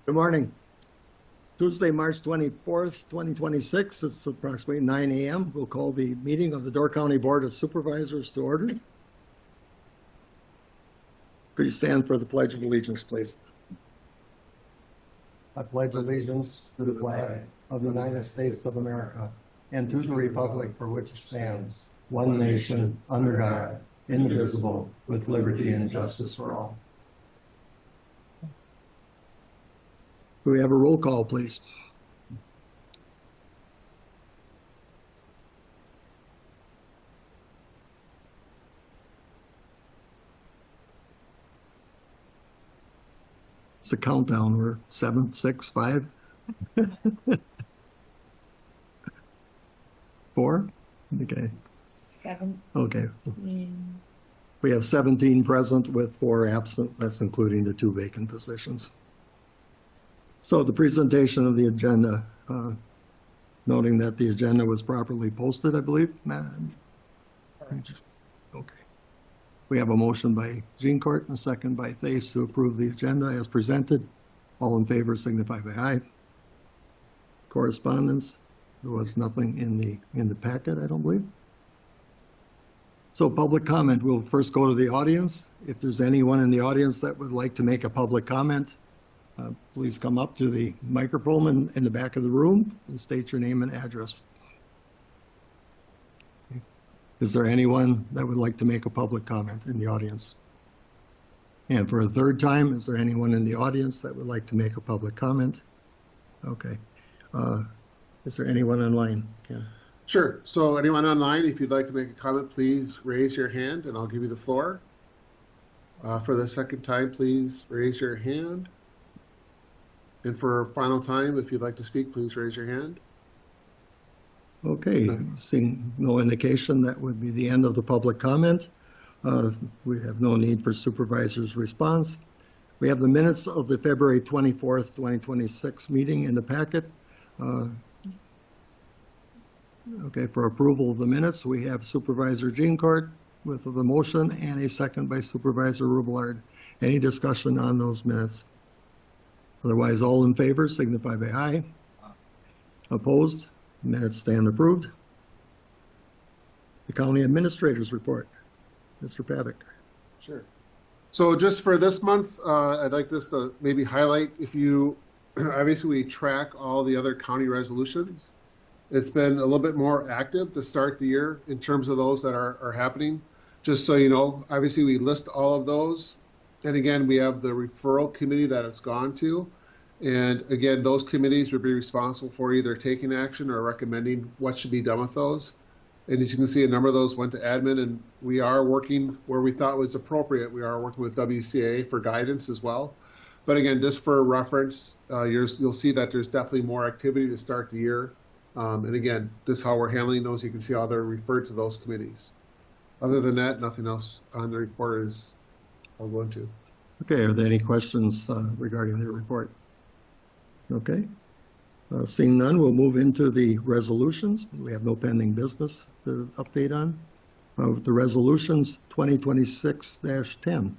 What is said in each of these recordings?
Good morning. Tuesday, March 24th, 2026. It's approximately 9 a.m. We'll call the meeting of the Door County Board of Supervisors to order. Could you stand for the Pledge of Allegiance, please? I pledge allegiance to the flag of the United States of America and to the republic for which it stands, one nation, under God, indivisible, with liberty and justice for all. Do we have a roll call, please? It's a countdown. We're 7, 6, 5, 4. Okay. 7. Okay. We have 17 present with 4 absent. That's including the 2 vacant positions. So the presentation of the agenda, noting that the agenda was properly posted, I believe, Matt? Okay. We have a motion by Jeancourt and a second by Thace to approve the agenda as presented. All in favor signify by aye. Correspondence, there was nothing in the packet, I don't believe. So public comment, we'll first go to the audience. If there's anyone in the audience that would like to make a public comment, please come up to the microphone in the back of the room and state your name and address. Is there anyone that would like to make a public comment in the audience? And for a third time, is there anyone in the audience that would like to make a public comment? Okay. Is there anyone online? Yeah. Sure. So anyone online, if you'd like to make a comment, please raise your hand and I'll give you the floor. For the second time, please raise your hand. And for a final time, if you'd like to speak, please raise your hand. Okay, seeing no indication, that would be the end of the public comment. We have no need for supervisor's response. We have the minutes of the February 24th, 2026 meeting in the packet. Okay, for approval of the minutes, we have Supervisor Jeancourt with the motion and a second by Supervisor Rubelard. Any discussion on those minutes? Otherwise, all in favor signify by aye. Opposed? Minutes stand approved. The County Administrator's Report. Mr. Pavick. Sure. So just for this month, I'd like this to maybe highlight, if you, obviously we track all the other county resolutions. It's been a little bit more active to start the year in terms of those that are happening. Just so you know, obviously we list all of those. And again, we have the referral committee that it's gone to. And again, those committees would be responsible for either taking action or recommending what should be done with those. And as you can see, a number of those went to admin, and we are working where we thought was appropriate. We are working with WCA for guidance as well. But again, just for reference, you'll see that there's definitely more activity to start the year. And again, this is how we're handling those. You can see how they're referred to those committees. Other than that, nothing else on the report is I'll go into. Okay, are there any questions regarding the report? Okay. Seeing none, we'll move into the resolutions. We have no pending business to update on. The resolutions 2026-10.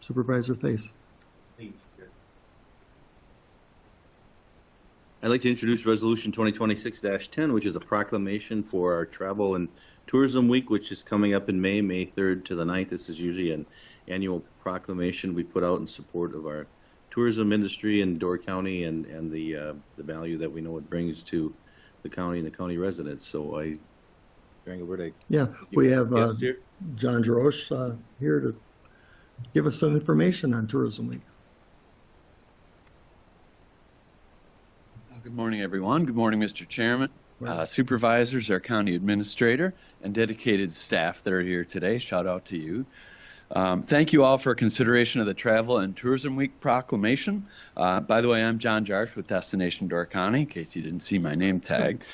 Supervisor Thace. I'd like to introduce Resolution 2026-10, which is a proclamation for our Travel and Tourism Week, which is coming up in May 3rd to the 9th. This is usually an annual proclamation we put out in support of our tourism industry in Door County and the value that we know it brings to the county and the county residents. So Yeah, we have John Jarosh here to give us some information on Tourism Week. Good morning, everyone. Good morning, Mr. Chairman, supervisors, our county administrator, and dedicated staff that are here today. Shout out to you. Thank you all for consideration of the Travel and Tourism Week proclamation. By the way, I'm John Jarsh with Destination Door County, in case you didn't see my name tag.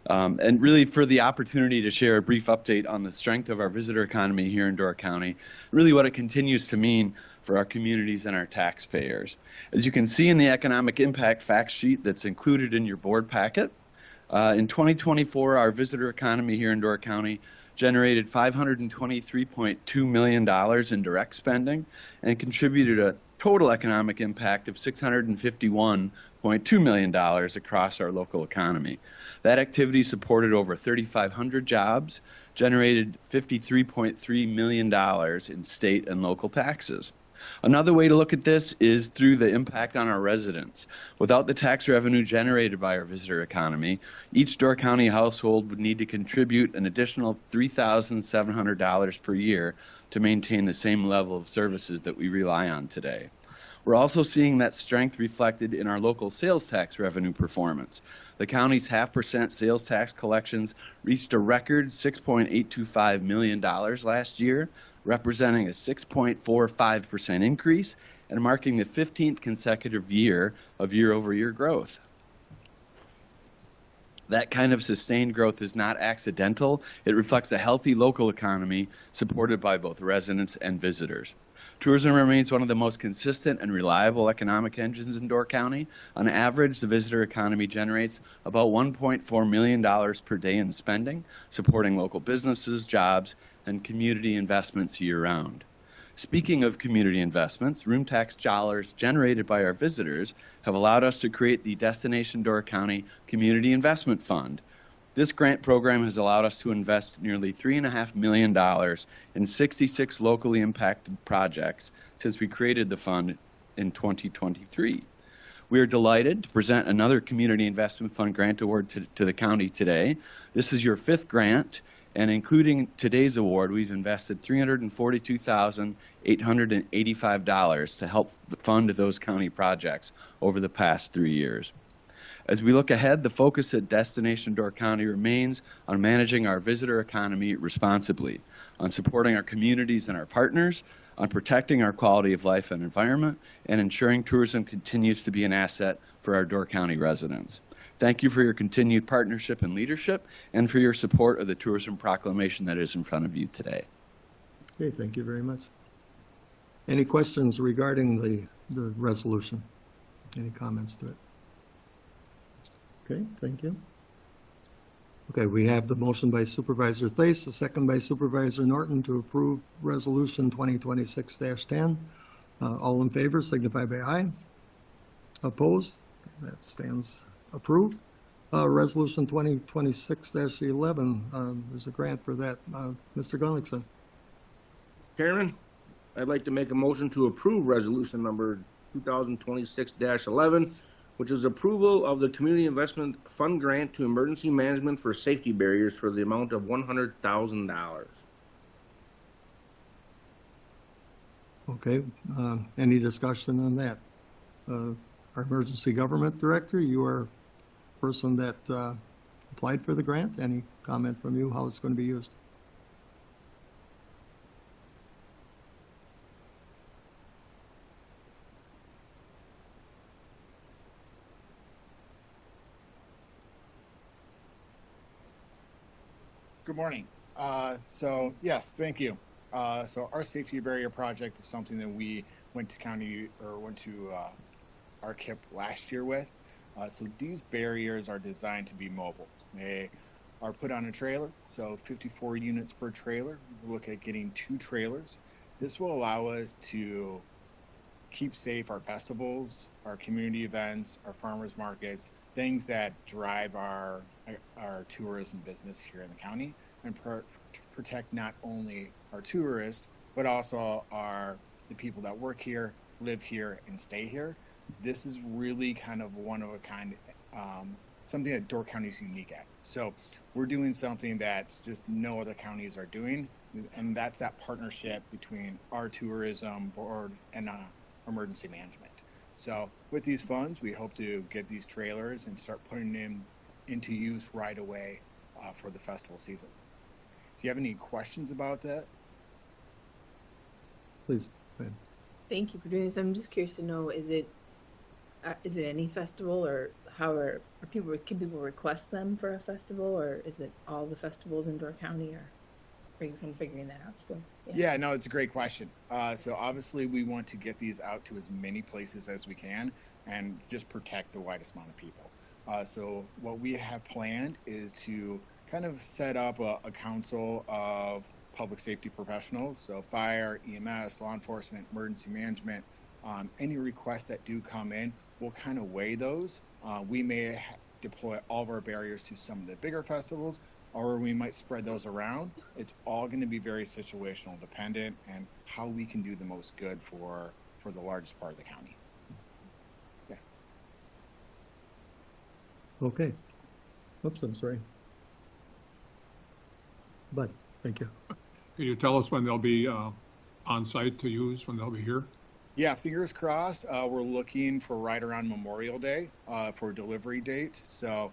And really for the opportunity to share a brief update on the strength of our visitor economy here in Door County, really what it continues to mean for our communities and our taxpayers. As you can see in the economic impact fact sheet that's included in your board packet, in 2024, our visitor economy here in Door County generated $523.2 million in direct spending and contributed a total economic impact of $651.2 million across our local economy. That activity supported over 3,500 jobs, generated $53.3 million in state and local taxes. Another way to look at this is through the impact on our residents. Without the tax revenue generated by our visitor economy, each Door County household would need to contribute an additional $3,700 per year to maintain the same level of services that we rely on today. We're also seeing that strength reflected in our local sales tax revenue performance. The county's 0.5% sales tax collections reached a record $6.825 million last year, representing a 6.45% increase and marking the 15th consecutive year of year-over-year growth. That kind of sustained growth is not accidental. It reflects a healthy local economy supported by both residents and visitors. Tourism remains one of the most consistent and reliable economic engines in Door County. On average, the visitor economy generates about $1.4 million per day in spending, supporting local businesses, jobs, and community investments year-round. Speaking of community investments, room tax dollars generated by our visitors have allowed us to create the Destination Door County Community Investment Fund. This grant program has allowed us to invest nearly $3.5 million in 66 locally impacted projects since we created the fund in 2023. We are delighted to present another Community Investment Fund grant award to the county today. This is your 5th grant, and including today's award, we've invested $342,885 to help fund those county projects over the past 3 years. As we look ahead, the focus at Destination Door County remains on managing our visitor economy responsibly, on supporting our communities and our partners, on protecting our quality of life and environment, and ensuring tourism continues to be an asset for our Door County residents. Thank you for your continued partnership and leadership, and for your support of the tourism proclamation that is in front of you today. Okay, thank you very much. Any questions regarding the resolution? Any comments to it? Okay, thank you. Okay, we have the motion by Supervisor Thaiss, the second by Supervisor Norton to approve Resolution 2026-10. All in favor signify by aye. Opposed? That stands approved. Resolution 2026-11, there's a grant for that. Mr. Gunlickson. Chairman, I'd like to make a motion to approve resolution number 2026-11, which is approval of the Community Investment Fund grant to emergency management for safety barriers for the amount of $100,000. Okay, any discussion on that? Our Emergency Government Director, you are a person that applied for the grant. Any comment from you how it's going to be used? Good morning. Yes, thank you. So our safety barrier project is something that we went to RKIP last year with. So these barriers are designed to be mobile. They are put on a trailer, so 54 units per trailer. We'll look at getting 2 trailers. This will allow us to keep safe our festivals, our community events, our farmers markets, things that drive our tourism business here in the county, and protect not only our tourists, but also the people that work here, live here, and stay here. This is really kind of one of a kind, something that Door County is unique at. So we're doing something that just no other counties are doing, and that's that partnership between our tourism board and emergency management. So with these funds, we hope to get these trailers and start putting them into use right away for the festival season. Do you have any questions about that? Please, go ahead. Thank you for doing this. I'm just curious to know, is it any festival, or can people request them for a festival, or is it all the festivals in Door County, or are you kind of figuring that out still? Yeah, no, it's a great question. So obviously we want to get these out to as many places as we can and just protect the widest amount of people. So what we have planned is to kind of set up a council of public safety professionals, so fire, EMS, law enforcement, emergency management, Any requests that do come in, we'll kind of weigh those. We may deploy all of our barriers to some of the bigger festivals, or we might spread those around. It's all going to be very situational dependent and how we can do the most good for the largest part of the county. Yeah. Okay. Oops, I'm sorry. But, thank you. Can you tell us when they'll be on site to use, when they'll be here? Yeah, fingers crossed. We're looking for right around Memorial Day for a delivery date. So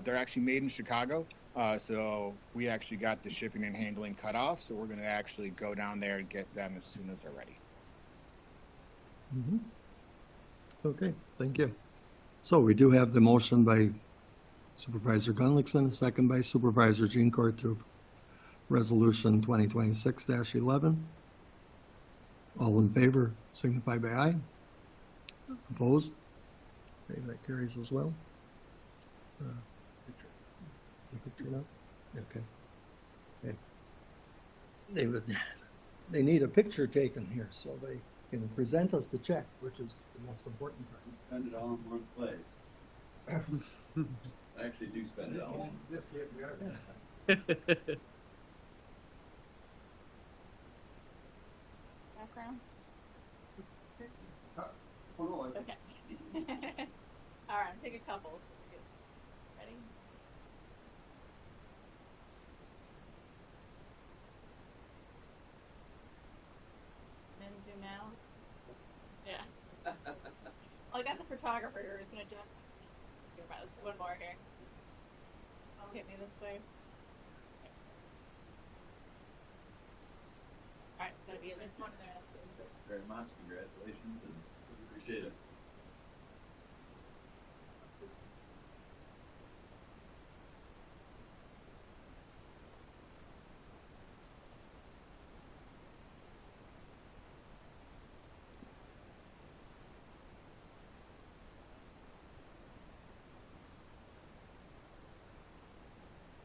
they're actually made in Chicago. So we actually got the shipping and handling cut off. So we're going to actually go down there and get them as soon as they're ready. Mhm. Okay, thank you. So we do have the motion by Supervisor Gunlickson, a second by Supervisor Jean Court to Resolution 2026-11. All in favor, signify by aye. Opposed? Okay, that carries as well. Picture now? Okay. Okay. They need a picture taken here so they can present us the check, which is the most important part. Spend it all in one place. I actually do spend it all. Background? Oh, no, Okay. All right, take a couple. Ready? Then zoom out. Yeah. Well, I got the photographer here who's gonna do it. Here, let's do one more here. Oh, hit me this way. All right, it's gonna be this one there. Very much. Congratulations and appreciate it.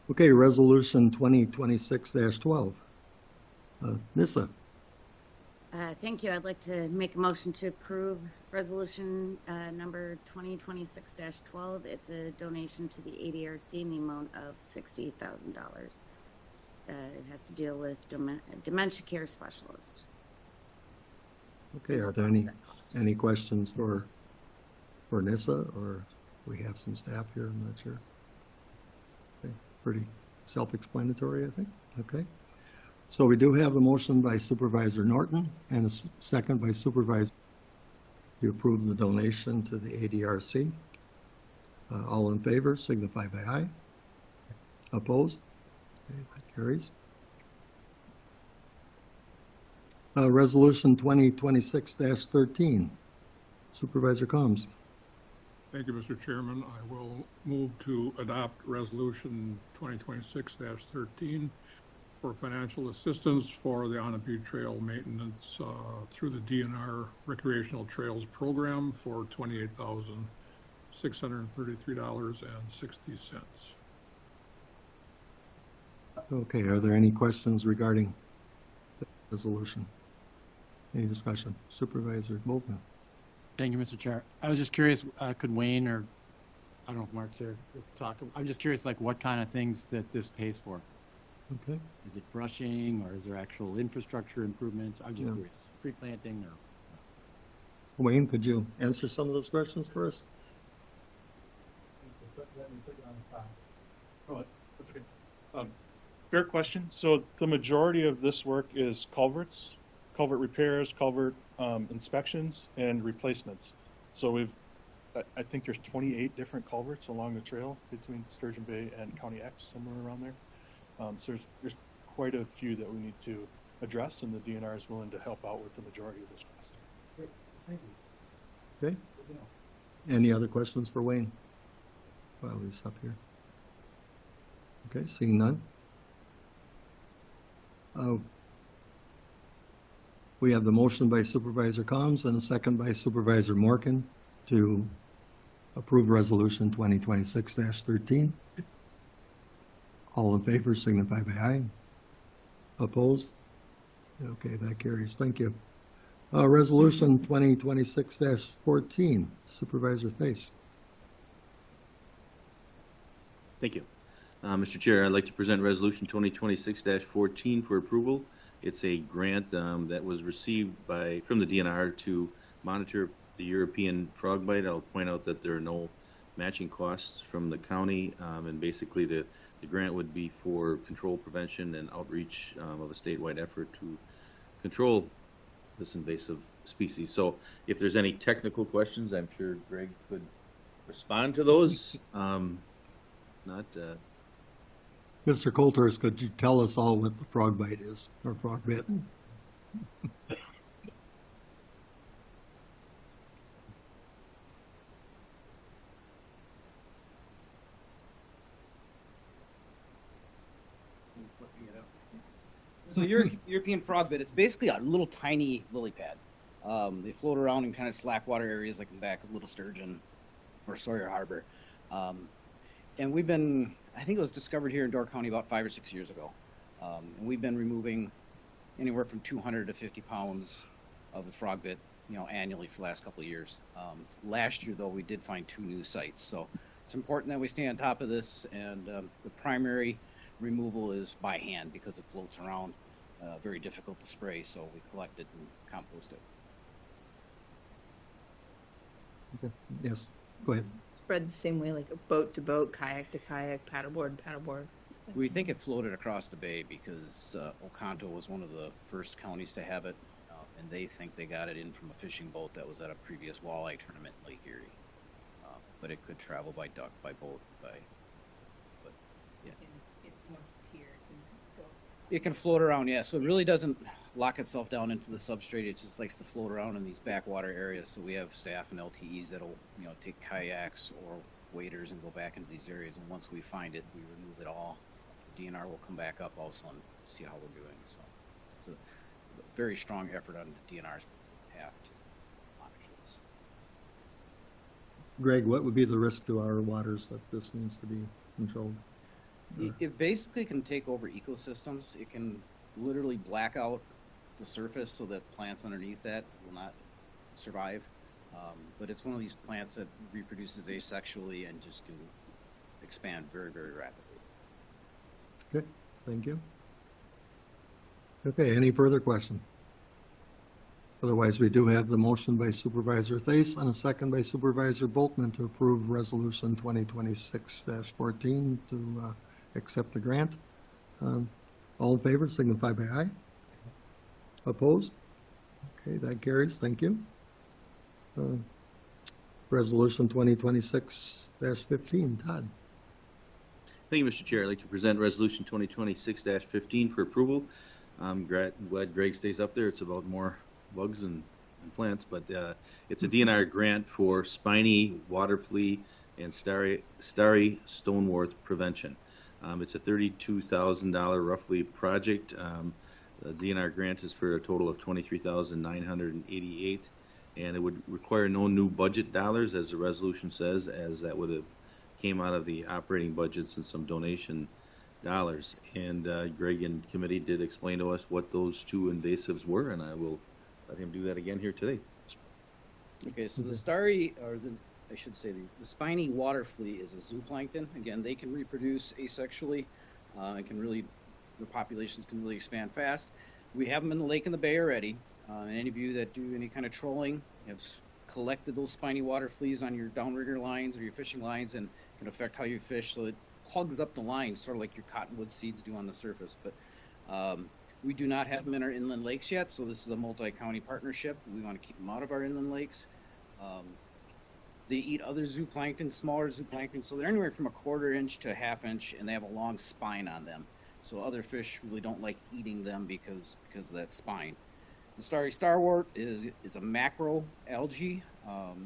Okay, Resolution 2026-12. Nissa, Thank you. I'd like to make a motion to approve resolution number 2026-12. It's a donation to the ADRC in the amount of $68,000. It has to deal with dementia care specialist. okay, are there any questions for Nissa, or we have some staff here, I'm not sure. Okay, pretty self-explanatory, I think. Okay. So we do have the motion by Supervisor Norton and a second by Supervisor to approve the donation to the ADRC. All in favor, signify by aye. Opposed? Okay, that carries. Resolution 2026-13. Supervisor Combs. Thank you, Mr. Chairman. I will move to adopt Resolution 2026-13 for financial assistance for the Onapee Trail maintenance through the DNR Recreational Trails Program for $28,633.60. Okay, are there any questions regarding the resolution? Any discussion? Supervisor Boltman. Thank you, Mr. Chair. I was just curious, could Wayne or, I don't know if Mark's here, just talk, I'm just curious, like, what kind of things that this pays for? Okay. Is it brushing, or is there actual infrastructure improvements? I'm just Yeah. curious. Tree planting, or? Wayne, could you answer some of those questions for us? Oh, that's okay. Fair question. So the majority of this work is culverts, culvert repairs, culvert inspections, and replacements. So I think there's 28 different culverts along the trail between Sturgeon Bay and County X, somewhere around there. So there's quite a few that we need to address, and the DNR is willing to help out with the majority of this cost. Thank you. Okay. Any other questions for Wayne? While he's up here. Okay, seeing none. We have the motion by Supervisor Combs and a second by Supervisor Morgan to approve Resolution 2026-13. All in favor, signify by aye. Opposed? Okay, that carries. Thank you. Resolution 2026-14, Supervisor Thais. Thank you. Mr. Chair, I'd like to present Resolution 2026-14 for approval. It's a grant that was received from the DNR to monitor the European frog bite. I'll point out that there are no matching costs from the county, and basically the grant would be for control, prevention, and outreach of a statewide effort to control this invasive species. So if there's any technical questions, I'm sure Greg could respond to those. Mr. Coulters, could you tell us all what the frog bite is, or frog bit? So European frog bit, it's basically a little tiny lily pad. They float around in kind of slack water areas like in the back of Little Sturgeon or Sawyer Harbor. And I think it was discovered here in Door County about 5 or 6 years ago. And we've been removing anywhere from 200 to 50 pounds of the frog bit, annually for the last couple of years. Last year, though, we did find 2 new sites. So it's important that we stay on top of this. And the primary removal is by hand because it floats around, very difficult to spray. So we collect it and compost it. Okay. Yes, go ahead. Spread the same way, like a boat to boat, kayak to kayak, paddleboard to paddleboard. We think it floated across the bay because Oconto was one of the first counties to have it, and they think they got it in from a fishing boat that was at a previous walleye tournament in Lake Erie. But it could travel by duck, by boat, but yeah. It can float around, yeah. So it really doesn't lock itself down into the substrate. It just likes to float around in these backwater areas. So we have staff and LTEs that'll, take kayaks or waders and go back into these areas. And once we find it, we remove it all. DNR will come back up also and see how we're doing. So it's a very strong effort on the DNR's behalf to monitor this. Greg, what would be the risk to our waters that this needs to be controlled? It basically can take over ecosystems. It can literally black out the surface so that plants underneath that will not survive. But it's one of these plants that reproduces asexually and just can expand very, very rapidly. Okay, thank you. Okay, any further question? Otherwise, we do have the motion by Supervisor Thais and a second by Supervisor Boltman to approve Resolution 2026-14 to accept the grant. All in favor, signify by aye. Opposed? Okay, that carries. Thank you. Resolution 2026-15, Todd. Thank you, Mr. Chair. I'd like to present Resolution 2026-15 for approval. I'm glad Greg stays up there. It's about more bugs and plants, but it's a DNR grant for spiny water flea and starry stonewort prevention. It's a $32,000 roughly project. The DNR grant is for a total of $23,988, and it would require no new budget dollars, as the resolution says, as that would have came out of the operating budgets and some donation dollars. And Greg and committee did explain to us what those 2 invasives were, and I will let him do that again here today. Okay, so the spiny water flea is a zooplankton. Again, they can reproduce asexually. The populations can really expand fast. We have them in the lake and the bay already. And any of you that do any kind of trolling have collected those spiny water fleas on your downrigger lines or your fishing lines and can affect how you fish. So it plugs up the line, sort of like your cottonwood seeds do on the surface. But we do not have them in our inland lakes yet, so this is a multi-county partnership. We want to keep them out of our inland lakes. They eat other zooplankton, smaller zooplankton, so they're anywhere from a 1/4 inch to a 1/2 inch, and they have a long spine on them. So other fish really don't like eating them because of that spine. The starry starwort is a macro algae.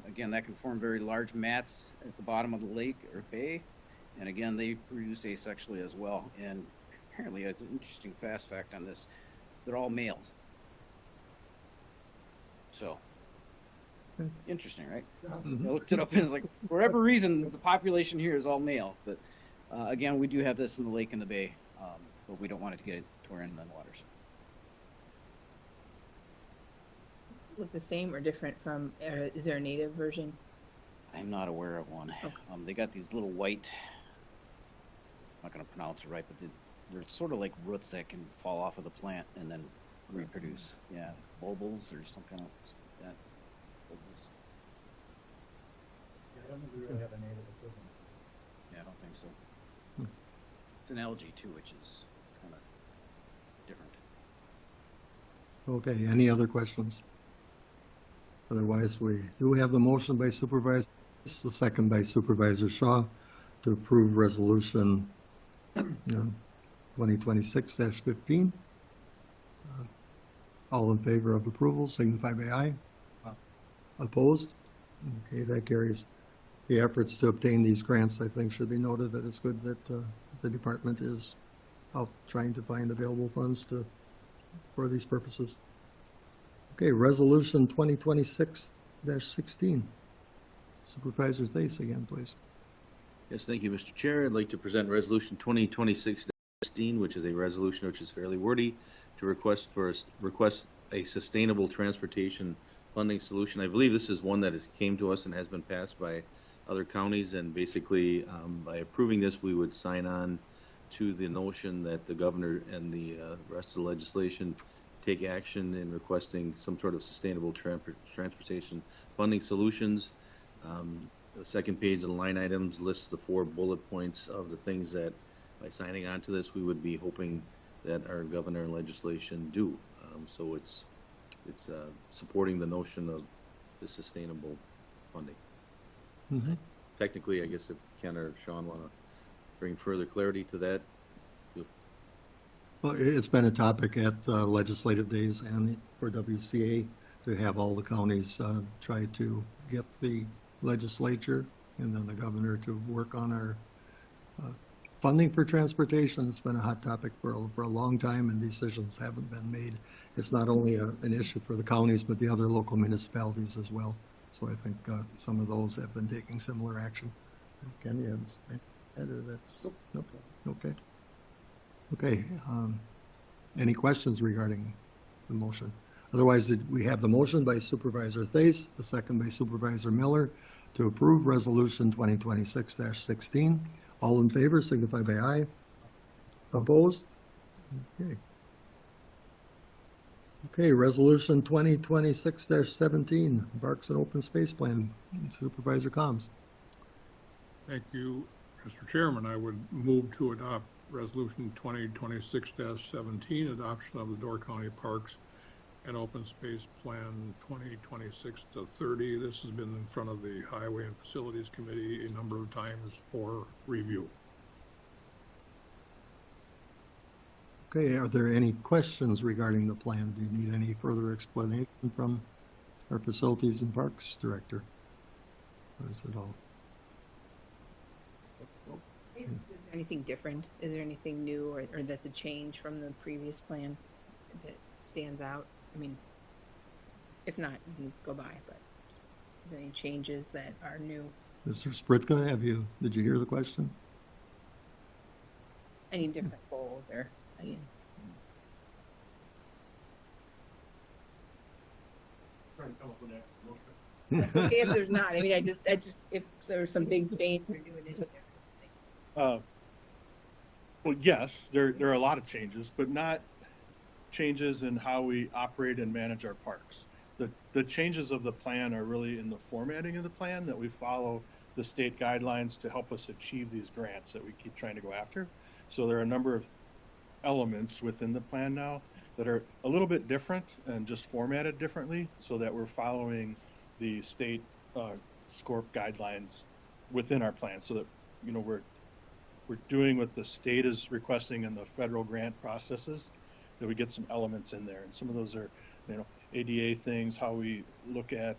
Again, that can form very large mats at the bottom of the lake or bay, and again, they produce asexually as well. And apparently, it's an interesting fast fact on this: they're all males. So. Interesting, right? I looked it up and it's like, for whatever reason, the population here is all male. But again, we do have this in the lake and the bay, but we don't want it to get into our inland waters. look the same or different from, is there a native version? I'm not aware of one. Okay. They got these little white, I'm not going to pronounce it right, but they're sort of like roots that can fall off of the plant and then reproduce. Yeah, bulbils or some kind of that. Bulbils. I don't think we really have a native equivalent. Yeah, I don't think so. Hmm. It's an algae too, which is kind of different. Okay, any other questions? Otherwise, we do have the motion by Supervisor, the second by Supervisor Shaw to approve resolution 2026-15. All in favor of approval signify by aye. Aye. Opposed? Okay, that carries. The efforts to obtain these grants, I think, should be noted that it's good that the department is out trying to find available funds for these purposes. Okay, resolution 2026-16. Supervisor Thais again, please. Yes, thank you, Mr. Chair. I'd like to present Resolution 2026-16, which is a resolution which is fairly wordy, to request a sustainable transportation funding solution. I believe this is one that came to us and has been passed by other counties, and basically by approving this, we would sign on to the notion that the governor and the rest of the legislation take action in requesting some sort of sustainable transportation funding solutions. The second page of the line items lists the 4 bullet points of the things that, by signing on to this, we would be hoping that our governor and legislation do. So it's supporting the notion of the sustainable funding. Mhm. Technically, I guess if Ken or Sean want to bring further clarity to that. Well, it's been a topic at legislative days and for WCA to have all the counties try to get the legislature and then the governor to work on our funding for transportation. It's been a hot topic for a long time, and decisions haven't been made. It's not only an issue for the counties, but the other local municipalities as well. So I think some of those have been taking similar action. Ken, you have or that's nope. Okay. Okay. Any questions regarding the motion? Otherwise, we have the motion by Supervisor Thais, the second by Supervisor Miller to approve Resolution 2026-16. All in favor signify by aye. Opposed? Okay. Okay, Resolution 2026-17, Parks and Open Space Plan. Supervisor Combs. Thank you, Mr. Chairman. I would move to adopt Resolution 2026-17, adoption of the Door County Parks and Open Space Plan 2026-30. This has been in front of the Highway and Facilities Committee a number of times for review. Okay, are there any questions regarding the plan? Do you need any further explanation from our Facilities and Parks Director? Or is it all? Is there anything different? Is there anything new or that's a change from the previous plan that stands out? I mean, if not, you can go by, but is there any changes that are new? Mr. Spritka, did you hear the question? Any different goals or, again? Okay, if there's not, I mean, I just, if there was some big change, we're doing it. Well, yes, there are a lot of changes, but not changes in how we operate and manage our parks. The changes of the plan are really in the formatting of the plan, that we follow the state guidelines to help us achieve these grants that we keep trying to go after. So there are a number of elements within the plan now that are a little bit different and just formatted differently, so that we're following the state SCORP guidelines within our plan, so that we're doing what the state is requesting in the federal grant processes, that we get some elements in there. And some of those are, ADA things, how we look at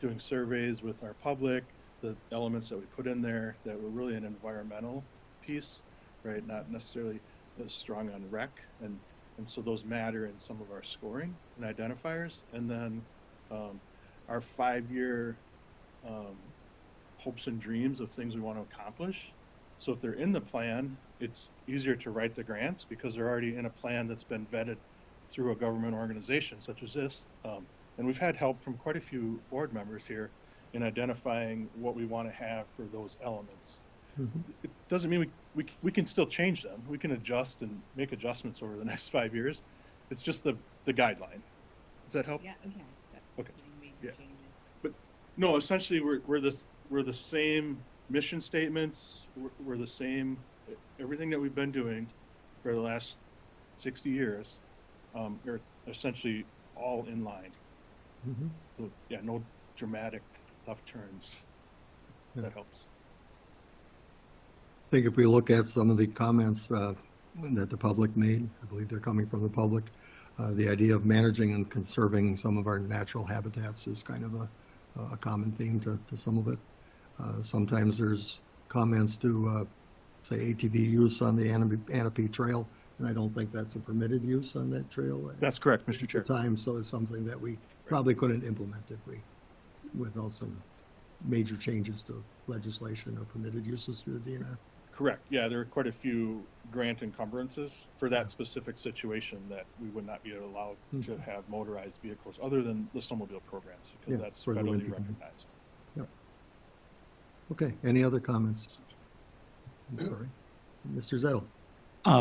doing surveys with our public, the elements that we put in there that were really an environmental piece, right? Not necessarily as strong on rec. And so those matter in some of our scoring and identifiers. And then our 5-year hopes and dreams of things we want to accomplish. So if they're in the plan, it's easier to write the grants because they're already in a plan that's been vetted through a government organization such as this. And we've had help from quite a few board members here in identifying what we want to have for those elements. It doesn't mean we can still change them. We can adjust and make adjustments over the next 5 years. It's just the guideline. Does that help? Yeah, okay. Okay. Yeah. But no, essentially we're the same mission statements. We're the same, everything that we've been doing for the last 60 years are essentially all in line. So yeah, no dramatic left turns. That helps. I think if we look at some of the comments that the public made, I believe they're coming from the public, the idea of managing and conserving some of our natural habitats is kind of a common theme to some of it. Sometimes there's comments to, say, ATV use on the Anapee Trail, and I don't think that's a permitted use on that trail. That's correct, Mr. At Chair. the time, so it's something that we probably couldn't implement if without some major changes to legislation or permitted uses through the DNR. Correct. Yeah, there are quite a few grant encumbrances for that specific situation that we would not be allowed to have motorized vehicles other than the snowmobile programs because that's for the federally winter. recognized. Yep. Okay, any other comments? I'm sorry. Mr. Zettel.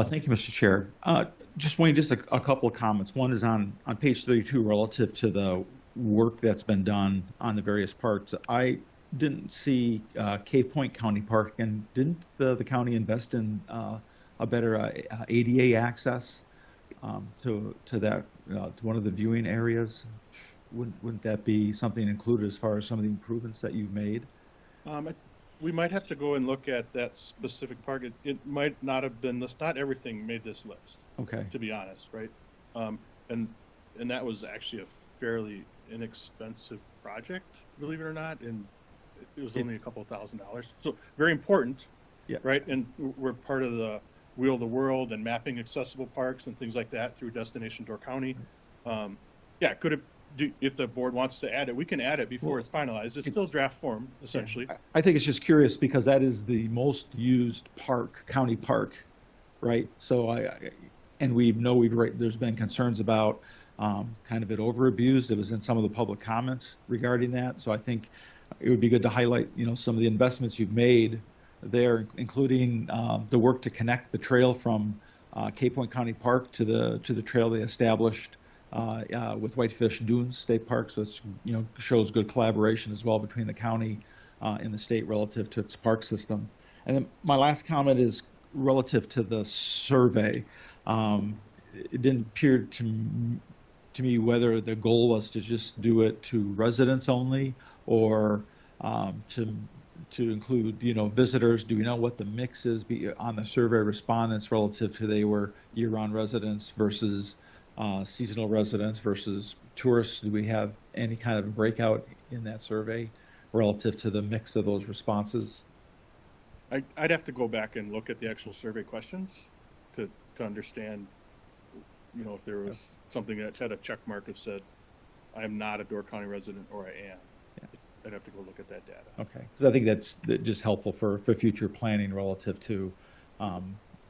Thank you, Mr. Chair. Just Wayne, just a couple of comments. One is on page 32 relative to the work that's been done on the various parks. I didn't see Cave Point County Park, and didn't the county invest in a better ADA access to that to one of the viewing areas? Wouldn't that be something included as far as some of the improvements that you've made? We might have to go and look at that specific park. It might not have been this. Not everything made this list. Okay. To be honest, right? And that was actually a fairly inexpensive project, believe it or not, and it was only a couple of $1,000s. So very important, yeah, right? And we're part of the Wheel of the World and mapping accessible parks and things like that through Destination Door County. Yeah, could it? If the board wants to add it, we can add it before it's finalized. It's still draft form, essentially. I think it's just curious because that is the most used park, county park, right? So and there's been concerns about kind of it over abused. It was in some of the public comments regarding that. So I think it would be good to highlight, some of the investments you've made there, including the work to connect the trail from Cape Point County Park to the trail they established with Whitefish Dunes State Park. So it's, shows good collaboration as well between the county and the state relative to its park system. And then my last comment is relative to the survey. It didn't appear to me whether the goal was to just do it to residents only or to include, visitors. Do we know what the mix is on the survey respondents relative to they were year-round residents versus seasonal residents versus tourists? Do we have any kind of a breakout in that survey relative to the mix of those responses? I'd have to go back and look at the actual survey questions to understand, if there was something that had a check mark that said, I am not a Door County resident or I am. Yeah. I'd have to go look at that data. Okay, because I think that's just helpful for future planning relative to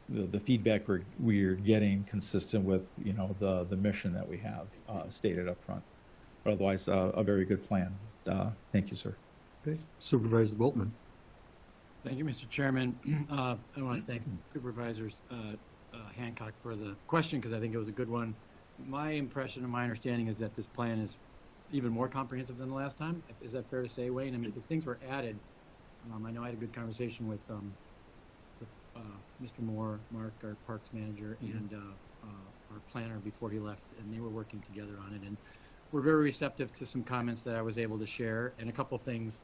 the feedback we're getting consistent with, the mission that we have stated up front. But otherwise, a very good plan. Thank you, sir. Okay, Supervisor Boltman. Thank you, Mr. Chairman. I want to thank Supervisors Hancock for the question because I think it was a good one. My impression and my understanding is that this plan is even more comprehensive than the last time. Is that fair to say, Wayne? I mean, because things were added. I know I had a good conversation with Mr. Moore, Mark, our parks manager, and our planner before he left, and they were working together on it. And we're very receptive to some comments that I was able to share, and a couple things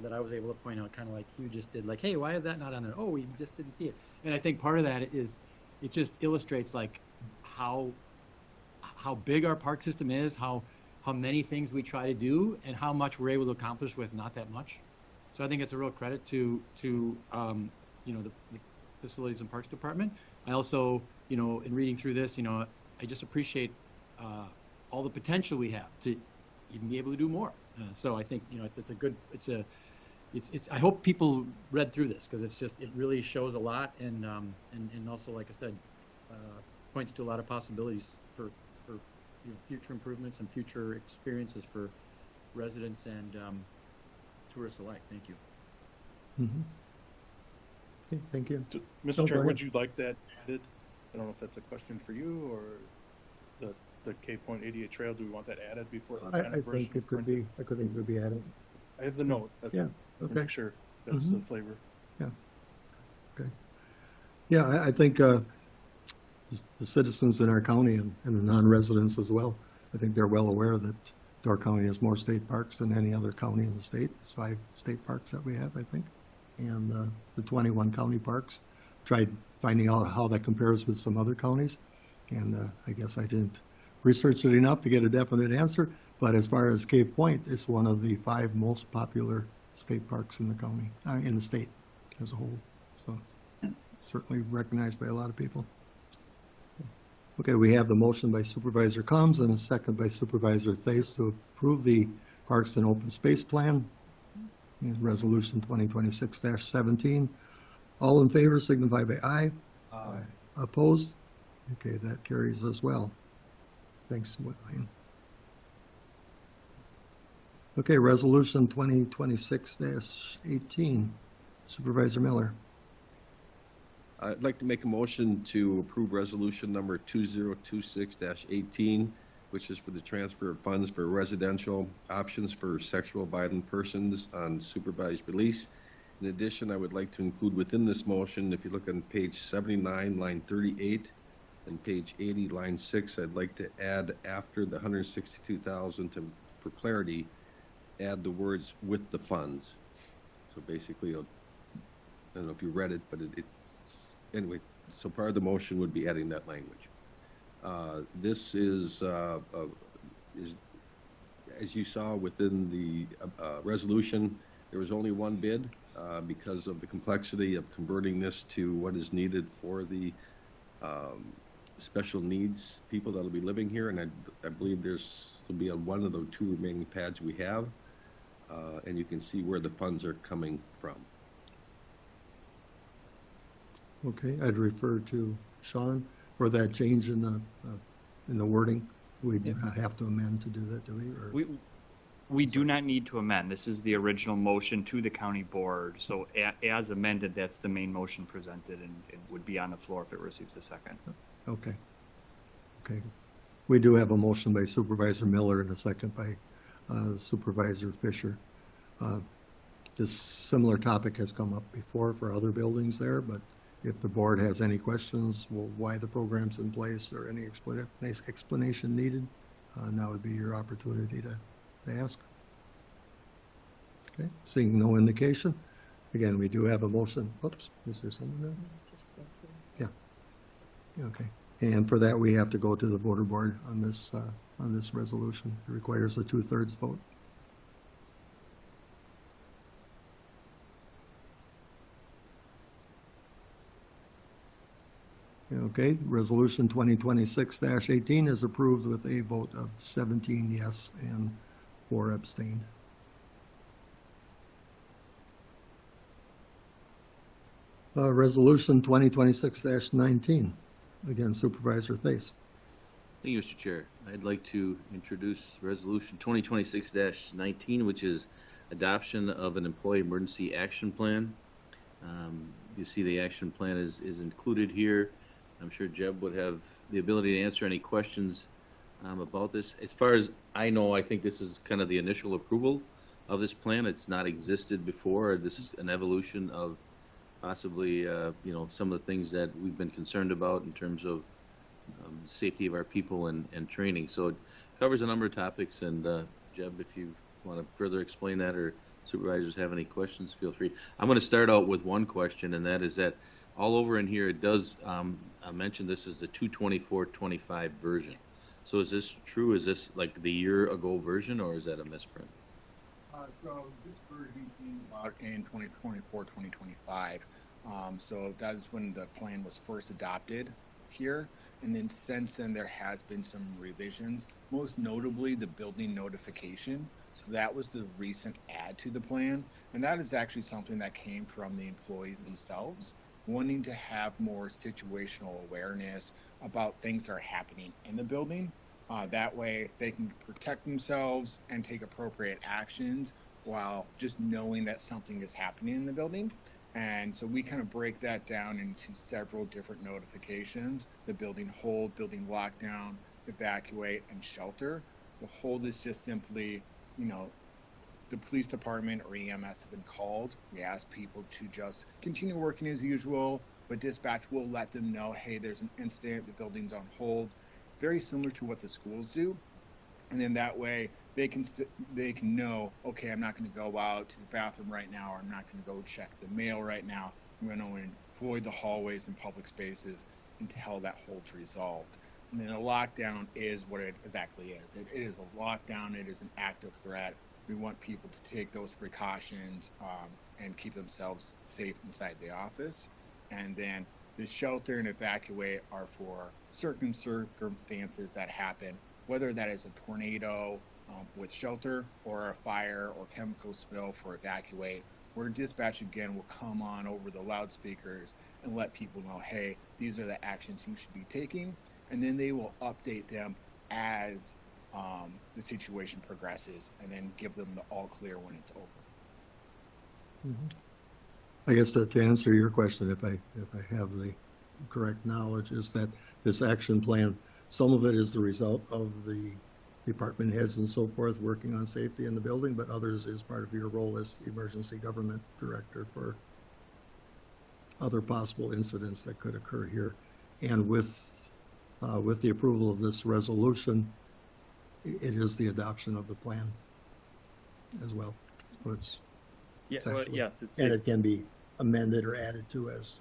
that I was able to point out, kind of like you just did, like, hey, why is that not on there? Oh, we just didn't see it. And I think part of that is it just illustrates like how big our park system is, how many things we try to do, and how much we're able to accomplish with not that much. So I think it's a real credit to the Facilities and Parks Department. I also, in reading through this, I just appreciate all the potential we have to even be able to do more. So I think, I hope people read through this because it really shows a lot and also, like I said, points to a lot of possibilities for future improvements and future experiences for residents and tourists alike. Thank you. Mhm. Okay, thank you. Mr. No, Chair, go would ahead. you like that added? I don't know if that's a question for you or the Cape Point 88 Trail. Do we want that added before the I final version? think it could be, I could think it could be added. I have the note. Yeah, okay. Make sure that's the flavor. Yeah. Okay. Yeah, I think the citizens in our county and the non-residents as well, I think they're well aware that Door County has more state parks than any other county in the state. It's 5 state parks that we have, I think. And the 21 county parks. Tried finding out how that compares with some other counties. And I guess I didn't research it enough to get a definite answer. But as far as Cave Point, it's one of the 5 most popular state parks in the county, in the state as a whole. So certainly recognized by a lot of people. Okay, we have the motion by Supervisor Combs and a second by Supervisor Thais to approve the Parks and Open Space Plan in Resolution 2026-17. All in favor signify by aye. Aye. Opposed? Okay, that carries as well. Thanks, Wayne. Okay, Resolution 2026-18. Supervisor Miller. I'd like to make a motion to approve resolution number 2026-18, which is for the transfer of funds for residential options for sexual violent persons on supervised release. In addition, I would like to include within this motion, if you look on page 79, line 38, and page 80, line 6, I'd like to add after the 162,000 to, for clarity, add the words "with the funds." So basically, I don't know if you read it, but anyway, so part of the motion would be adding that language. This is, as you saw within the resolution, there was only one bid because of the complexity of converting this to what is needed for the special needs people that will be living here. And I believe there's will be on one of the 2 remaining pads we have. And you can see where the funds are coming from. Okay, I'd refer to Sean for that change in the wording. We do not have to amend to do that, do we? Or- We do not need to amend. This is the original motion to the county board. So as amended, that's the main motion presented and it would be on the floor if it receives a second. Okay. Okay. We do have a motion by Supervisor Miller and a second by Supervisor Fisher. This similar topic has come up before for other buildings there, but if the board has any questions, why the program's in place or any explanation needed, now would be your opportunity to ask. Okay, seeing no indication. Again, we do have a motion. Oops, is there someone there? Yeah. Okay, and for that, we have to go to the voter board on this resolution. It requires a 2/3 vote. Okay, resolution 2026-18 is approved with a vote of 17 yes and 4 abstained. Resolution 2026-19. Again, Supervisor Thais. Thank you, Mr. Chair. I'd like to introduce Resolution 2026-19, which is adoption of an employee emergency action plan. You see the action plan is included here. I'm sure Jeb would have the ability to answer any questions about this. As far as I know, I think this is kind of the initial approval of this plan. It's not existed before. This is an evolution of possibly, some of the things that we've been concerned about in terms of safety of our people and training. So it covers a number of topics. And Jeb, if you want to further explain that or supervisors have any questions, feel free. I'm going to start out with one question, and that is that all over in here it does mention this is the 2/24/25 version. So is this true? Is this like the year ago version, or is that a misprint? So this version came about in 2024, 2025. So that is when the plan was first adopted here. And then since then, there has been some revisions, most notably the building notification. So that was the recent add to the plan. And that is actually something that came from the employees themselves, wanting to have more situational awareness about things that are happening in the building. That way they can protect themselves and take appropriate actions while just knowing that something is happening in the building. And so we kind of break that down into several different notifications: the building hold, building lockdown, evacuate, and shelter. The hold is just simply, the police department or EMS have been called. We ask people to just continue working as usual, but dispatch will let them know, hey, there's an incident, the building's on hold, very similar to what the schools do. And then that way they can know, okay, I'm not going to go out to the bathroom right now, or I'm not going to go check the mail right now. I'm going to avoid the hallways and public spaces until that hold's resolved. And then a lockdown is what it exactly is. It is a lockdown. It is an active threat. We want people to take those precautions and keep themselves safe inside the office. And then the shelter and evacuate are for certain circumstances that happen, whether that is a tornado with shelter, or a fire or chemical spill for evacuate, where dispatch again will come on over the loudspeakers and let people know, hey, these are the actions you should be taking. And then they will update them as the situation progresses, and then give them the all clear when it's over. I guess to answer your question, if I have the correct knowledge, is that this action plan, some of it is the result of the department heads and so forth working on safety in the building, but others is part of your role as emergency government director for other possible incidents that could occur here. And with the approval of this resolution, it is the adoption of the plan as well. So it's Yes, and it can be amended or added to as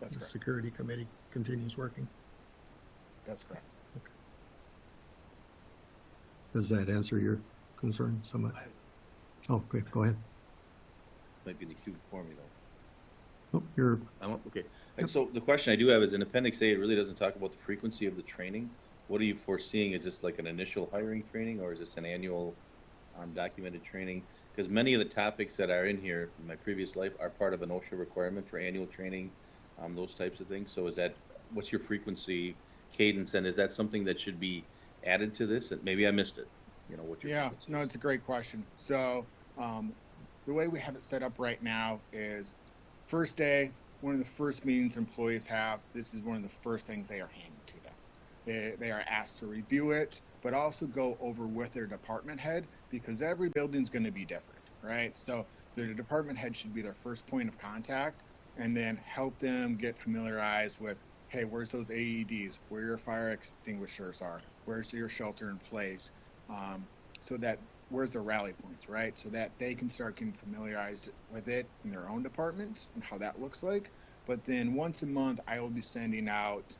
That's the correct. security committee continues working. That's correct. Does that answer your concern somewhat? Oh, great. Go ahead. Might be the cue for me though. Oh, you're Okay. And so the question I do have is in Appendix A, it really doesn't talk about the frequency of the training. What are you foreseeing? Is this like an initial hiring training, or is this an annual documented training? Because many of the topics that are in here in my previous life are part of an OSHA requirement for annual training, those types of things. So what's your frequency cadence, and is that something that should be added to this? And maybe I missed it. What's your frequency? No, it's a great question. So the way we have it set up right now is first day, one of the first meetings employees have, this is one of the first things they are handed to them. They are asked to review it, but also go over with their department head, because every building's going to be different, right? So the department head should be their first point of contact, and then help them get familiarized with, hey, where's those AEDs? Where your fire extinguishers are? Where's your shelter in place? So that where's the rally points, right? So that they can start getting familiarized with it in their own departments and how that looks like. But then once a month, I will be sending out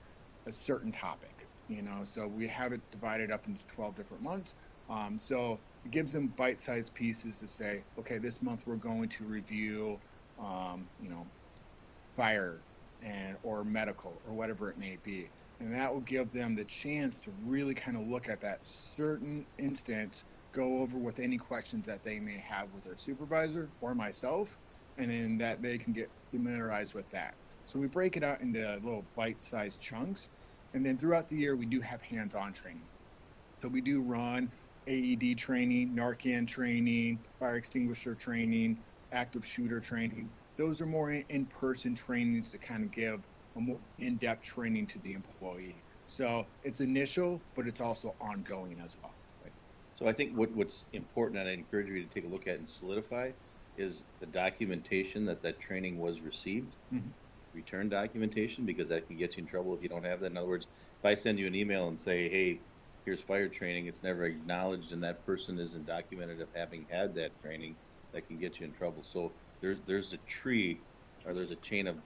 a certain topic, so we have it divided up into 12 different months. So it gives them bite-sized pieces to say, okay, this month we're going to review, fire or medical or whatever it may be. And that will give them the chance to really kind of look at that certain instance, go over with any questions that they may have with their supervisor or myself, and then that they can get familiarized with that. So we break it out into little bite-sized chunks, and then throughout the year we do have hands-on training. So we do run AED training, Narcan training, fire extinguisher training, active shooter training. Those are more in-person trainings to kind of give a more in-depth training to the employee. So it's initial, but it's also ongoing as well. Right. So I think what's important, and I encourage you to take a look at and solidify, is the documentation that training was received. Mm-hmm. Return documentation, because that can get you in trouble if you don't have that. In other words, if I send you an email and say, hey, here's fire training, it's never acknowledged and that person isn't documented of having had that training, that can get you in trouble. So there's a tree, or there's a chain of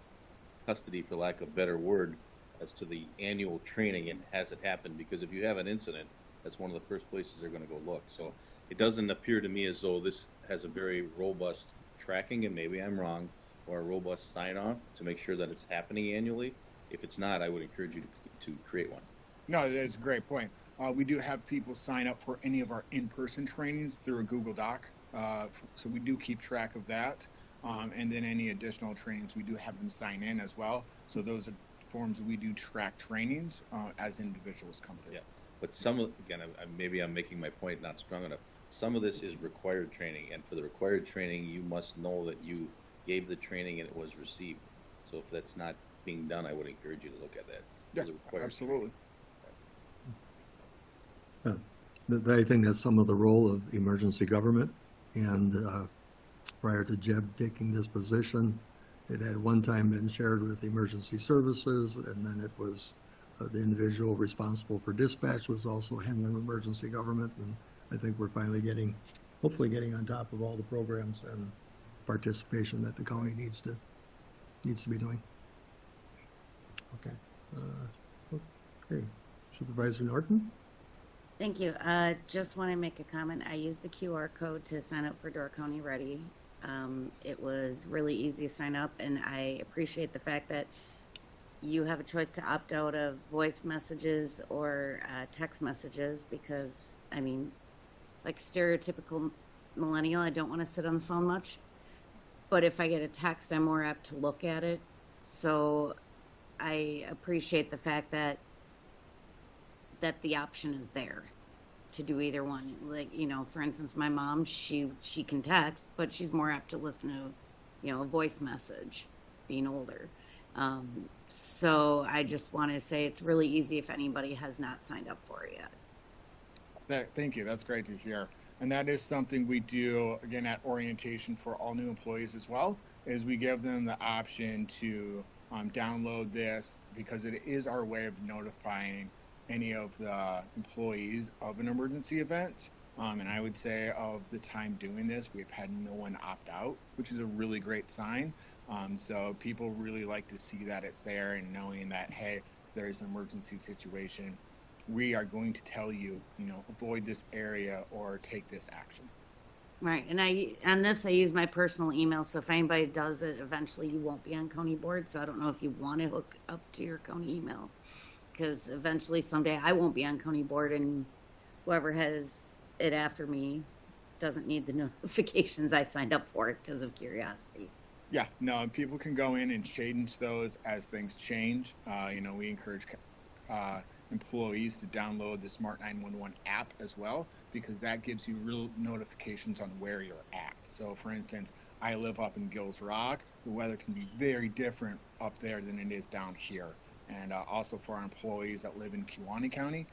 custody, for lack of a better word, as to the annual training and has it happened, because if you have an incident, that's one of the first places they're going to go look. So it doesn't appear to me as though this has a very robust tracking, and maybe I'm wrong, or a robust sign-off to make sure that it's happening annually. If it's not, I would encourage you to create one. No, that's a great point. We do have people sign up for any of our in-person trainings through a Google Doc, so we do keep track of that. And then any additional trainings, we do have them sign in as well. So those are forms we do track trainings as individuals come through. Yeah. But some of, again, maybe I'm making my point not strong enough. Some of this is required training, and for the required training, you must know that you gave the training and it was received. So if that's not being done, I would encourage you to look at that. Yeah, The required absolutely. I think that's some of the role of emergency government. And prior to Jeb taking this position, it had one time been shared with emergency services, and then it was the individual responsible for dispatch was also handling emergency government. And I think we're finally hopefully getting on top of all the programs and participation that the county needs to be doing. Okay. Okay. Supervisor Norton? Thank you. Just want to make a comment. I used the QR code to sign up for Door County Ready. It was really easy to sign up, and I appreciate the fact that you have a choice to opt out of voice messages or text messages because, I mean, like stereotypical millennial, I don't want to sit on the phone much. But if I get a text, I'm more apt to look at it. So I appreciate the fact that the option is there to do either one. Like, you know, for instance, my mom, she can text, but she's more apt to listen to, you know, a voice message being older. So I just want to say it's really easy if anybody has not signed up for it yet. Thank you. That's great to hear. And that is something we do, again, at orientation for all new employees as well, is we give them the option to download this because it is our way of notifying any of the employees of an emergency event. And I would say of the time doing this, we've had no one opt out, which is a really great sign. So people really like to see that it's there and knowing that, hey, if there's an emergency situation, we are going to tell you, you know, avoid this area or take this action. Right. And I use my personal email. So if anybody does it, eventually you won't be on county board. So I don't know if you want to hook up to your county email, because eventually someday I won't be on county board and whoever has it after me doesn't need the notifications I signed up for it because of curiosity. Yeah, no, people can go in and change those as things change. You know, we encourage employees to download the Smart 911 app as well, because that gives you real notifications on where you're at. So for instance, I live up in Gills Rock. The weather can be very different up there than it is down here. And also for our employees that live in Kewaunee County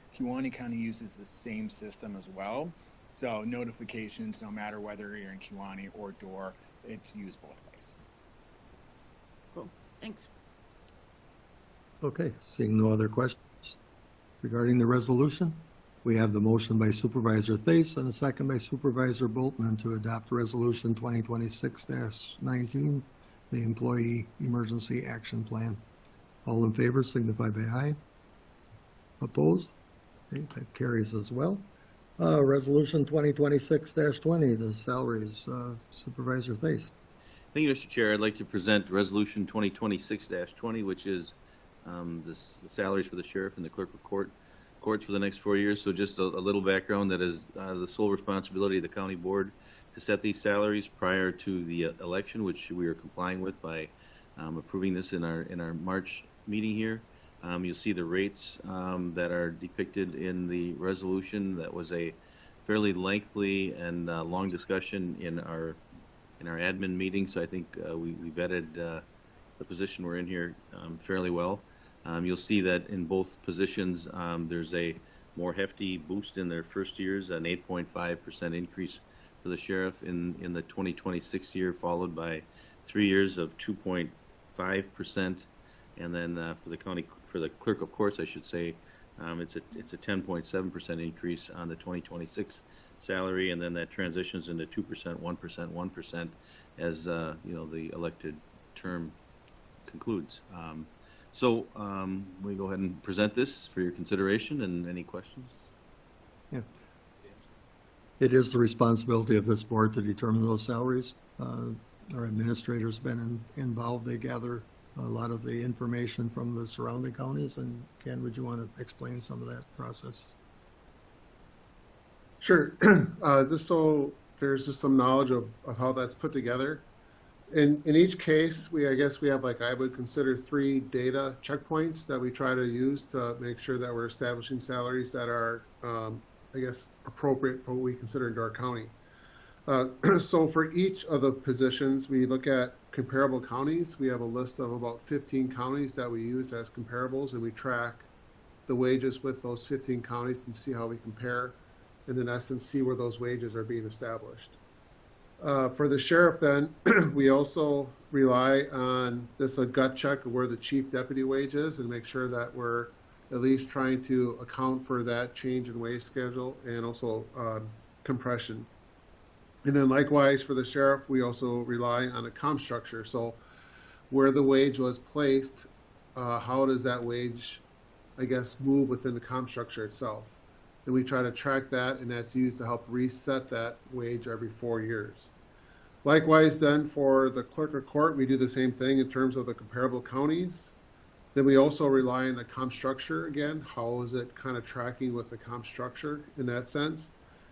uses the same system as well. So notifications, no matter whether you're in Kewaunee or Door, it's used both ways. Cool. Thanks. Okay, seeing no other questions regarding the resolution, we have the motion by Supervisor Thase and a second by Supervisor Boltman to adopt Resolution 2026-19, the Employee Emergency Action Plan. All in favor signify by aye. Opposed? Okay, that carries as well. Resolution 2026-20, the salaries, Supervisor Thase. Thank you, Mr. Chair. I'd like to present Resolution 2026-20, which is the salaries for the sheriff and the clerk of courts for the next 4 years. So just a little background, that is the sole responsibility of the county board to set these salaries prior to the election, which we are complying with by approving this in our March meeting here. You'll see the rates that are depicted in the resolution. That was a fairly lengthy and long discussion in our admin meeting, so I think we vetted the position we're in here fairly well. You'll see that in both positions there's a more hefty boost in their first years, an 8.5% increase for the sheriff in the 2026 year, followed by 3 years of 2.5%, and then for the clerk of courts, I should say, it's a 10.7% increase on the 2026 salary, and then that transitions into 2%, 1%, 1% as the elected term concludes. So we go ahead and present this for your consideration, and any questions? Yeah. It is the responsibility of this board to determine those salaries. Our administrator's been involved. They gather a lot of the information from the surrounding counties. And Ken, would you want to explain some of that process? Sure. Just so there's just some knowledge of how that's put together. in each case, I guess we have, like, I would consider 3 data checkpoints that we try to use to make sure that we're establishing salaries that are, I guess, appropriate for what we consider in our county. So for each of the positions, we look at comparable counties. We have a list of about 15 counties that we use as comparables, and we track the wages with those 15 counties and see how we compare, and in essence, see where those wages are being established. For the sheriff, then, we also rely on this a gut check of where the chief deputy wage is and make sure that we're at least trying to account for that change in wage schedule and also compression. And then likewise for the sheriff, we also rely on a comp structure. So where the wage was placed, how does that wage, I guess, move within the comp structure itself? And we try to track that, and that's used to help reset that wage every 4 years. Likewise, then, for the clerk of court, we do the same thing in terms of the comparable counties. Then we also rely on the comp structure again. How is it kind of tracking with the comp structure in that sense?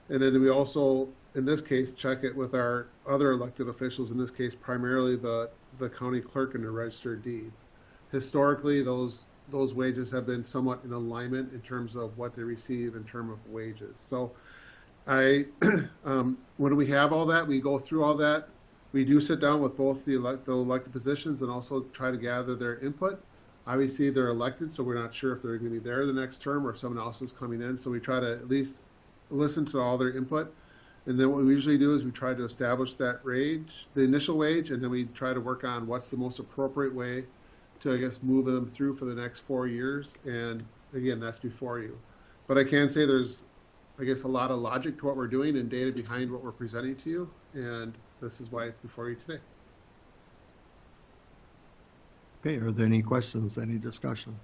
And then we also, in this case, check it with our other elected officials, in this case, primarily the county clerk and the register of deeds. Historically, those wages have been somewhat in alignment in terms of what they receive in terms of wages. So when we have all that, we go through all that. We do sit down with both the elected positions and also try to gather their input. Obviously, they're elected, so we're not sure if they're going to be there the next term or if someone else is coming in. So we try to at least listen to all their input. And then what we usually do is we try to establish that wage, the initial wage, and then we try to work on what's the most appropriate way to, I guess, move them through for the next 4 years. And again, that's before you. But I can say there's, I guess, a lot of logic to what we're doing and data behind what we're presenting to you. And this is why it's before you today. Okay, are there any questions, any discussion?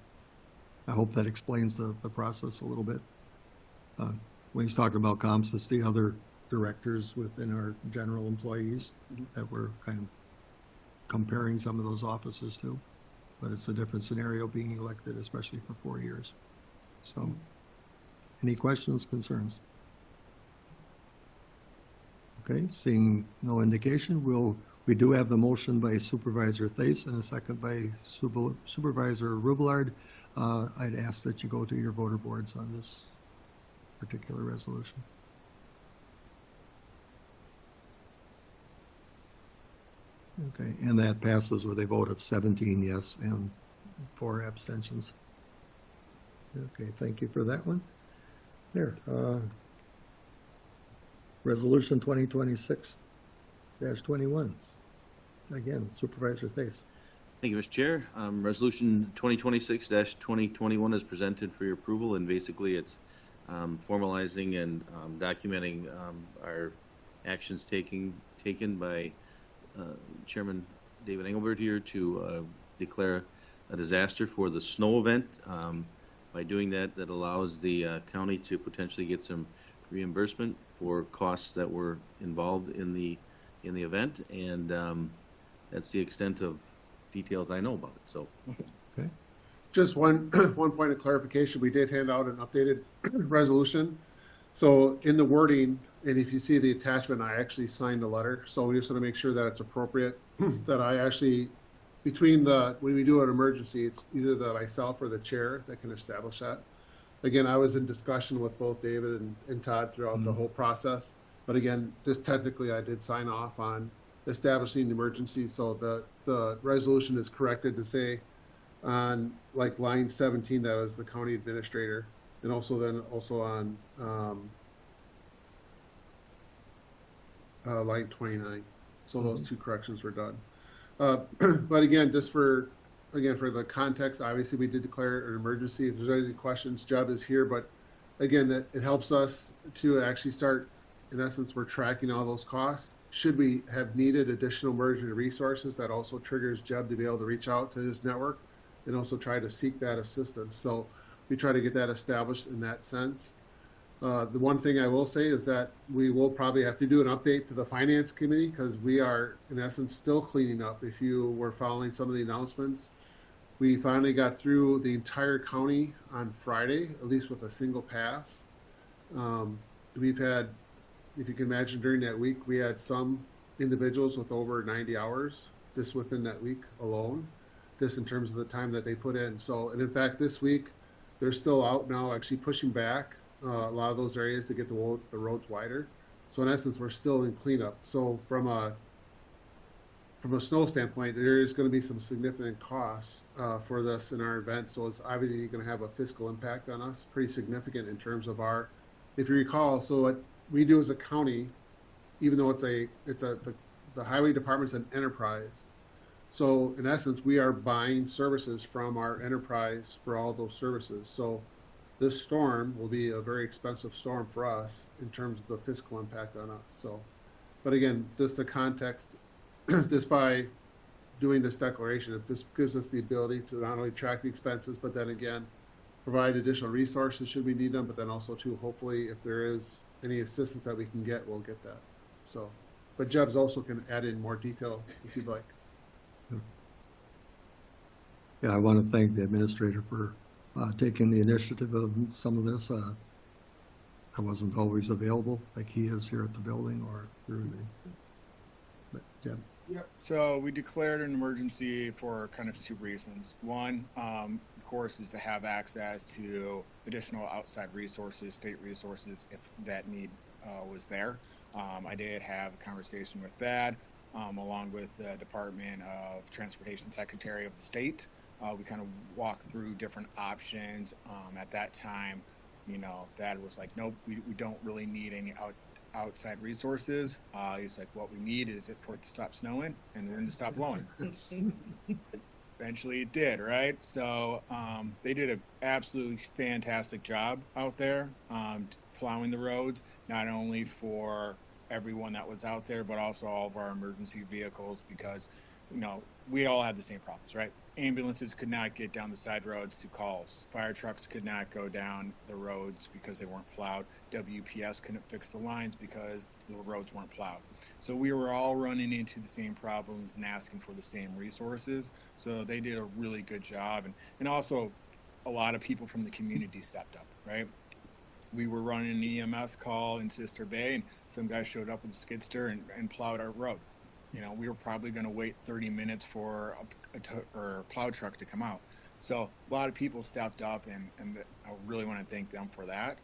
I hope that explains the process a little bit. When he's talking about comps, it's the other directors within our general employees that we're kind of comparing some of those offices to. But it's a different scenario being elected, especially for 4 years. So, any questions, concerns? Okay, seeing no indication, we do have the motion by Supervisor Thais and a second by Supervisor Rubelard. I'd ask that you go to your voter boards on this particular resolution. Okay, and that passes with a vote of 17 yes and 4 abstentions. Okay, thank you for that one. There. Resolution 2026-21. Again, Supervisor Thais. Thank you, Mr. Chair. Resolution 2026-2021 is presented for your approval, and basically it's formalizing and documenting our actions taken by Chairman David Engelbert here to declare a disaster for the snow event. By doing that, that allows the county to potentially get some reimbursement for costs that were involved in the event, and that's the extent of details I know about it. So, okay. Just one point of clarification: we did hand out an updated resolution. So in the wording, and if you see the attachment, I actually signed the letter. So we just want to make sure that it's appropriate. That I actually, when we do an emergency, it's either myself or the chair that can establish that. Again, I was in discussion with both David and Todd throughout the whole process. But again, just technically, I did sign off on establishing the emergency. So the resolution is corrected to say on like line 17, that was the county administrator, and also on line 29. So those 2 corrections were done. But again, just for the context, obviously we did declare an emergency. If there's any questions, Jeb is here, but again, it helps us to actually start, in essence, we're tracking all those costs. Should we have needed additional emergency resources, that also triggers Jeb to be able to reach out to his network and also try to seek that assistance. So we try to get that established in that sense. The one thing I will say is that we will probably have to do an update to the finance committee, because we are, in essence, still cleaning up. If you were following some of the announcements, we finally got through the entire county on Friday, at least with a single pass. We've had, if you can imagine, during that week, we had some individuals with over 90 hours just within that week alone, just in terms of the time that they put in. So, and in fact, this week, they're still out now actually pushing back a lot of those areas to get the roads wider. So in essence, we're still in cleanup. So from a snow standpoint, there is going to be some significant costs for this in our event. So it's obviously going to have a fiscal impact on us, pretty significant in terms of our, if you recall, so what we do as a county, even though the highway department's an enterprise. So in essence, we are buying services from our enterprise for all those services. So this storm will be a very expensive storm for us in terms of the fiscal impact on us. So, but again, just the context, just by doing this declaration, it just gives us the ability to not only track the expenses, but then again, provide additional resources should we need them, but then also to hopefully if there is any assistance that we can get, we'll get that. So, but Jebs also can add in more detail if you'd like. Yeah, I want to thank the administrator for taking the initiative of some of this. I wasn't always available like he is here at the building or through the, but Jeb. Yep. So we declared an emergency for kind of two reasons. One, of course, is to have access to additional outside resources, state resources, if that need was there. I did have a conversation with that, along with the Department of Transportation Secretary of the state. We kind of walked through different options. At that time, you know, Dad was like, nope, we don't really need any outside resources. He's like, what we need is it for it to stop snowing and the wind to stop blowing. Eventually it did, right? So they did an absolutely fantastic job out there plowing the roads, not only for everyone that was out there, but also all of our emergency vehicles, because, you know, we all had the same problems, right? Ambulances could not get down the side roads to calls. Fire trucks could not go down the roads because they weren't plowed. WPS couldn't fix the lines because the roads weren't plowed. So we were all running into the same problems and asking for the same resources. So they did a really good job. And also a lot of people from the community stepped up, right? We were running an EMS call in Sister Bay, and some guy showed up with a skid steer and plowed our road. You know, we were probably going to wait 30 minutes for a plow truck to come out. So a lot of people stepped up, and I really want to thank them for that.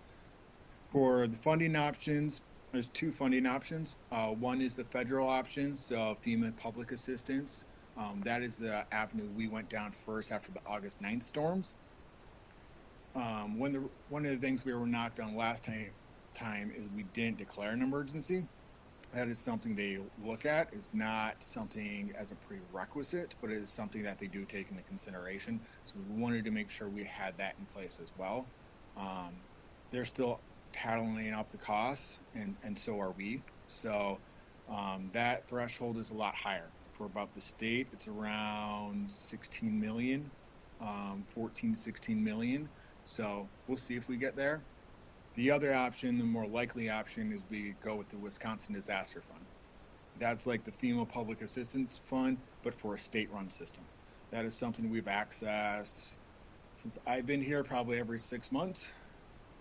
For the funding options, there's two funding options. One is the federal option, so FEMA public assistance. That is the avenue we went down first after the August 9th storms. One of the things we were knocked on last time is we didn't declare an emergency. That is something they look at. It's not something as a prerequisite, but it is something that they do take into consideration. So we wanted to make sure we had that in place as well. They're still tallying up the costs, and so are we. So that threshold is a lot higher. For about the state, it's around 16 million, 14, 16 million. So we'll see if we get there. The other option, the more likely option, is we go with the Wisconsin Disaster Fund. That's like the FEMA Public Assistance Fund, but for a state-run system. That is something we've accessed since I've been here, probably every 6 months.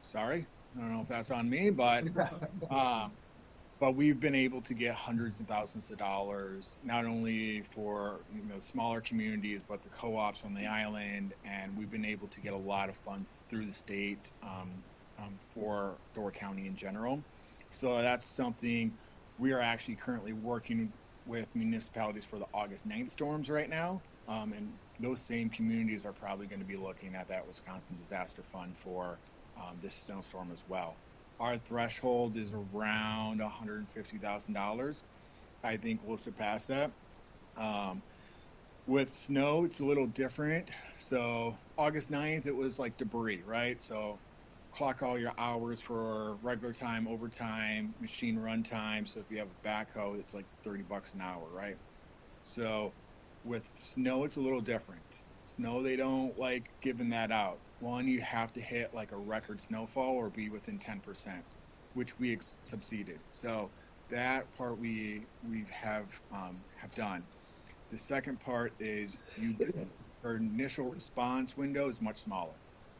Sorry, I don't know if that's on me, but we've been able to get hundreds of thousands of dollars, not only for smaller communities, but the co-ops on the island, and we've been able to get a lot of funds through the state. For Door County in general. So that's something we are actually currently working with municipalities for the August 9th storms right now. And those same communities are probably going to be looking at that Wisconsin Disaster Fund for this snowstorm as well. Our threshold is around $150,000. I think we'll surpass that. With snow, it's a little different. So August 9th, it was like debris, right? So clock all your hours for regular time, overtime, machine run time. So if you have a backhoe, it's like $30 an hour, right? So with snow, it's a little different. Snow, they don't like giving that out. One, you have to hit like a record snowfall or be within 10%, which we succeeded. So that part we have done. The second part is our initial response window is much smaller.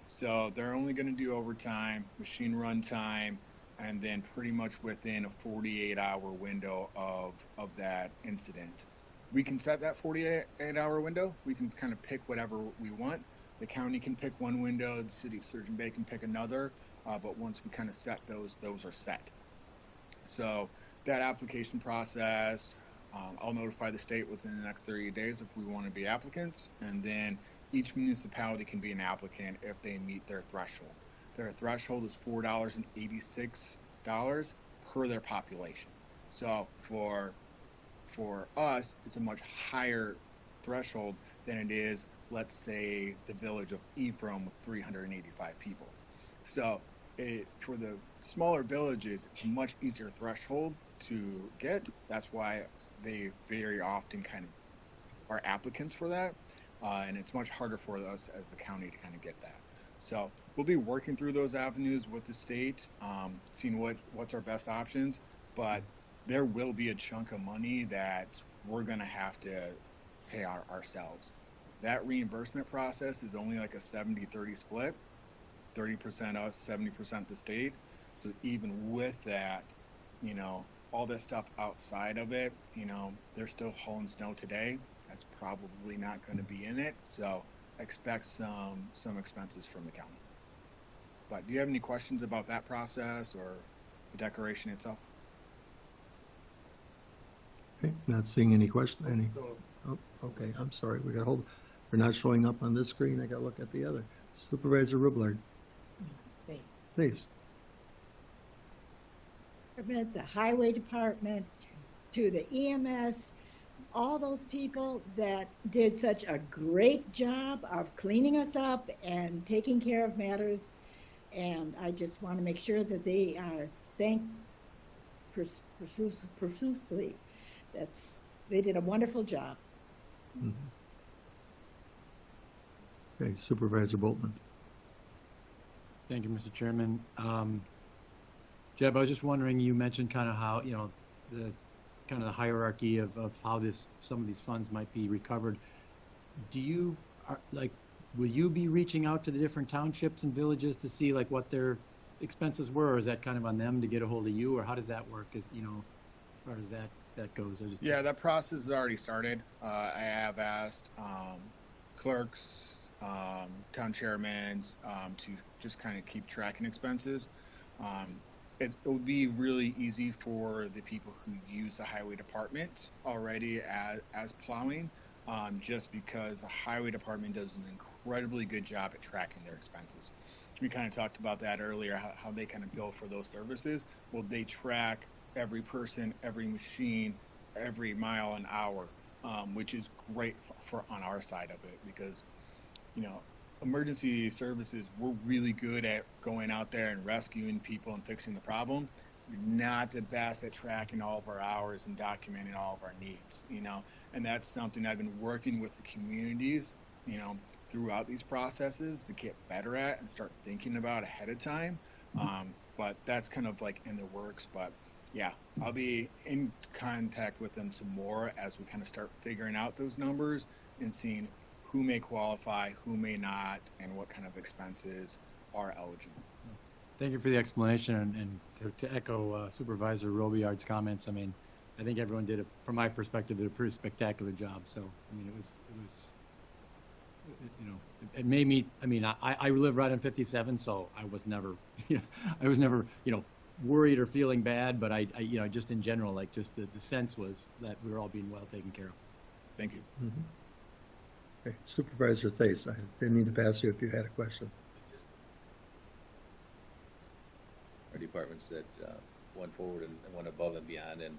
So they're only going to do overtime, machine run time, and then pretty much within a 48-hour window of that incident. We can set that 48-hour window. We can kind of pick whatever we want. The county can pick one window, the city of Surgeon Bay can pick another, but once we kind of set those are set. So that application process, I'll notify the state within the next 30 days if we want to be applicants, and then each municipality can be an applicant if they meet their threshold. Their threshold is $4.86 per their population. So for us, it's a much higher threshold than it is, let's say, the village of Ephraim with 385 people. So for the smaller villages, it's a much easier threshold to get. That's why they very often kind of are applicants for that. And it's much harder for us as the county to kind of get that. So we'll be working through those avenues with the state, seeing what's our best options, but there will be a chunk of money that we're going to have to pay ourselves. That reimbursement process is only like a 70-30 split, 30% us, 70% the state. So even with that, you know, all this stuff outside of it, you know, they're still hauling snow today. That's probably not going to be in it. So expect some expenses from the county. But do you have any questions about that process or the declaration itself? Okay, not seeing any question, oh, okay, I'm sorry, we got hold, they're not showing up on this screen, I gotta look at the other. Supervisor Rublard. Please. The highway department, to the EMS, all those people that did such a great job of cleaning us up and taking care of matters. And I just want to make sure that they are thanked profusely. They did a wonderful job. Mm-hmm. Okay, Supervisor Boltman. Thank you, Mr. Chairman. Jeb, I was just wondering, you mentioned kind of how, you know, the kind of the hierarchy of how some of these funds might be recovered. Do you, will you be reaching out to the different townships and villages to see like what their expenses were, or is that kind of on them to get a hold of you, or how does that work? Is, you know, as far as that goes? Yeah, that process has already started. I have asked clerks, town chairmen to just kind of keep tracking expenses. It would be really easy for the people who use the highway department already as plowing, just because the highway department does an incredibly good job at tracking their expenses. We kind of talked about that earlier, how they kind of bill for those services. Well, they track every person, every machine, every mile an hour, which is great for on our side of it, because, you know, emergency services, we're really good at going out there and rescuing people and fixing the problem. We're not the best at tracking all of our hours and documenting all of our needs, you know, and that's something I've been working with the communities, you know, throughout these processes to get better at and start thinking about ahead of time. But that's kind of like in the works. But yeah, I'll be in contact with them some more as we kind of start figuring out those numbers and seeing who may qualify, who may not, and what kind of expenses are eligible. Thank you for the explanation, and to echo Supervisor Robillard's comments, I mean, I think everyone did, from my perspective, did a pretty spectacular job. So, I mean, it was, you know, it made me, I mean, I live right on 57, so I was never, you know, worried or feeling bad, but I you know, just in general, like just the sense was that we were all being well taken care of. Thank you. Mm-hmm. Okay, Supervisor Thais, I didn't mean to pass you if you had a question. Our departments that went forward and went above and beyond, and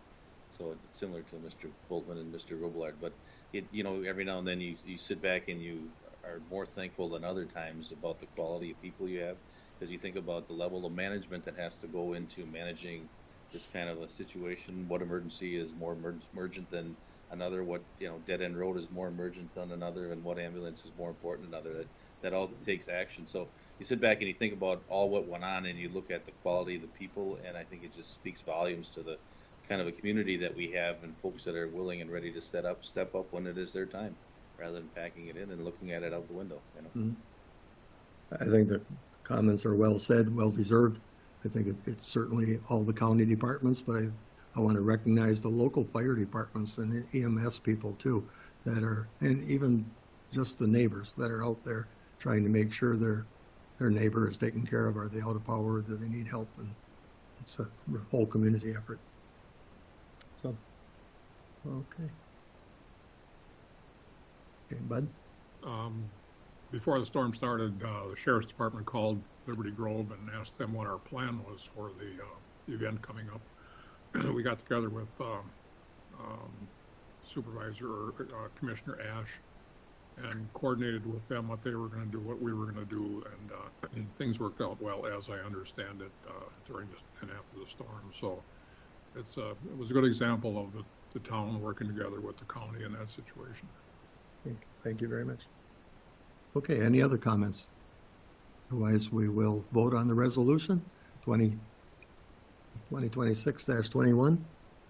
so it's similar to Mr. Boltman and Mr. Robillard. But you know, every now and then you sit back and you are more thankful than other times about the quality of people you have, because you think about the level of management that has to go into managing this kind of a situation. What emergency is more emergent than another? What, you know, dead end road is more emergent than another, and what ambulance is more important than another? That all takes action. So you sit back and you think about all what went on, and you look at the quality of the people, and I think it just speaks volumes to the kind of a community that we have, and folks that are willing and ready to step up when it is their time, rather than packing it in and looking at it out the window. You know. Mm-hmm. I think the comments are well said, well deserved. I think it's certainly all the county departments, but I want to recognize the local fire departments and the EMS people too, that are, and even just the neighbors that are out there trying to make sure their neighbor is taken care of. Are they out of power? Do they need help? And it's a whole community effort. So, okay. Okay, Bud? Before the storm started, the sheriff's department called Liberty Grove and asked them what our plan was for the event coming up. We got together with Supervisor or Commissioner Ash and coordinated with them what they were going to do, what we were going to do, and things worked out well, as I understand it, during this and after the storm. So it was a good example of the town working together with the county in that situation. Thank you very much. Okay, any other comments? Otherwise, we will vote on the resolution, 2026-21.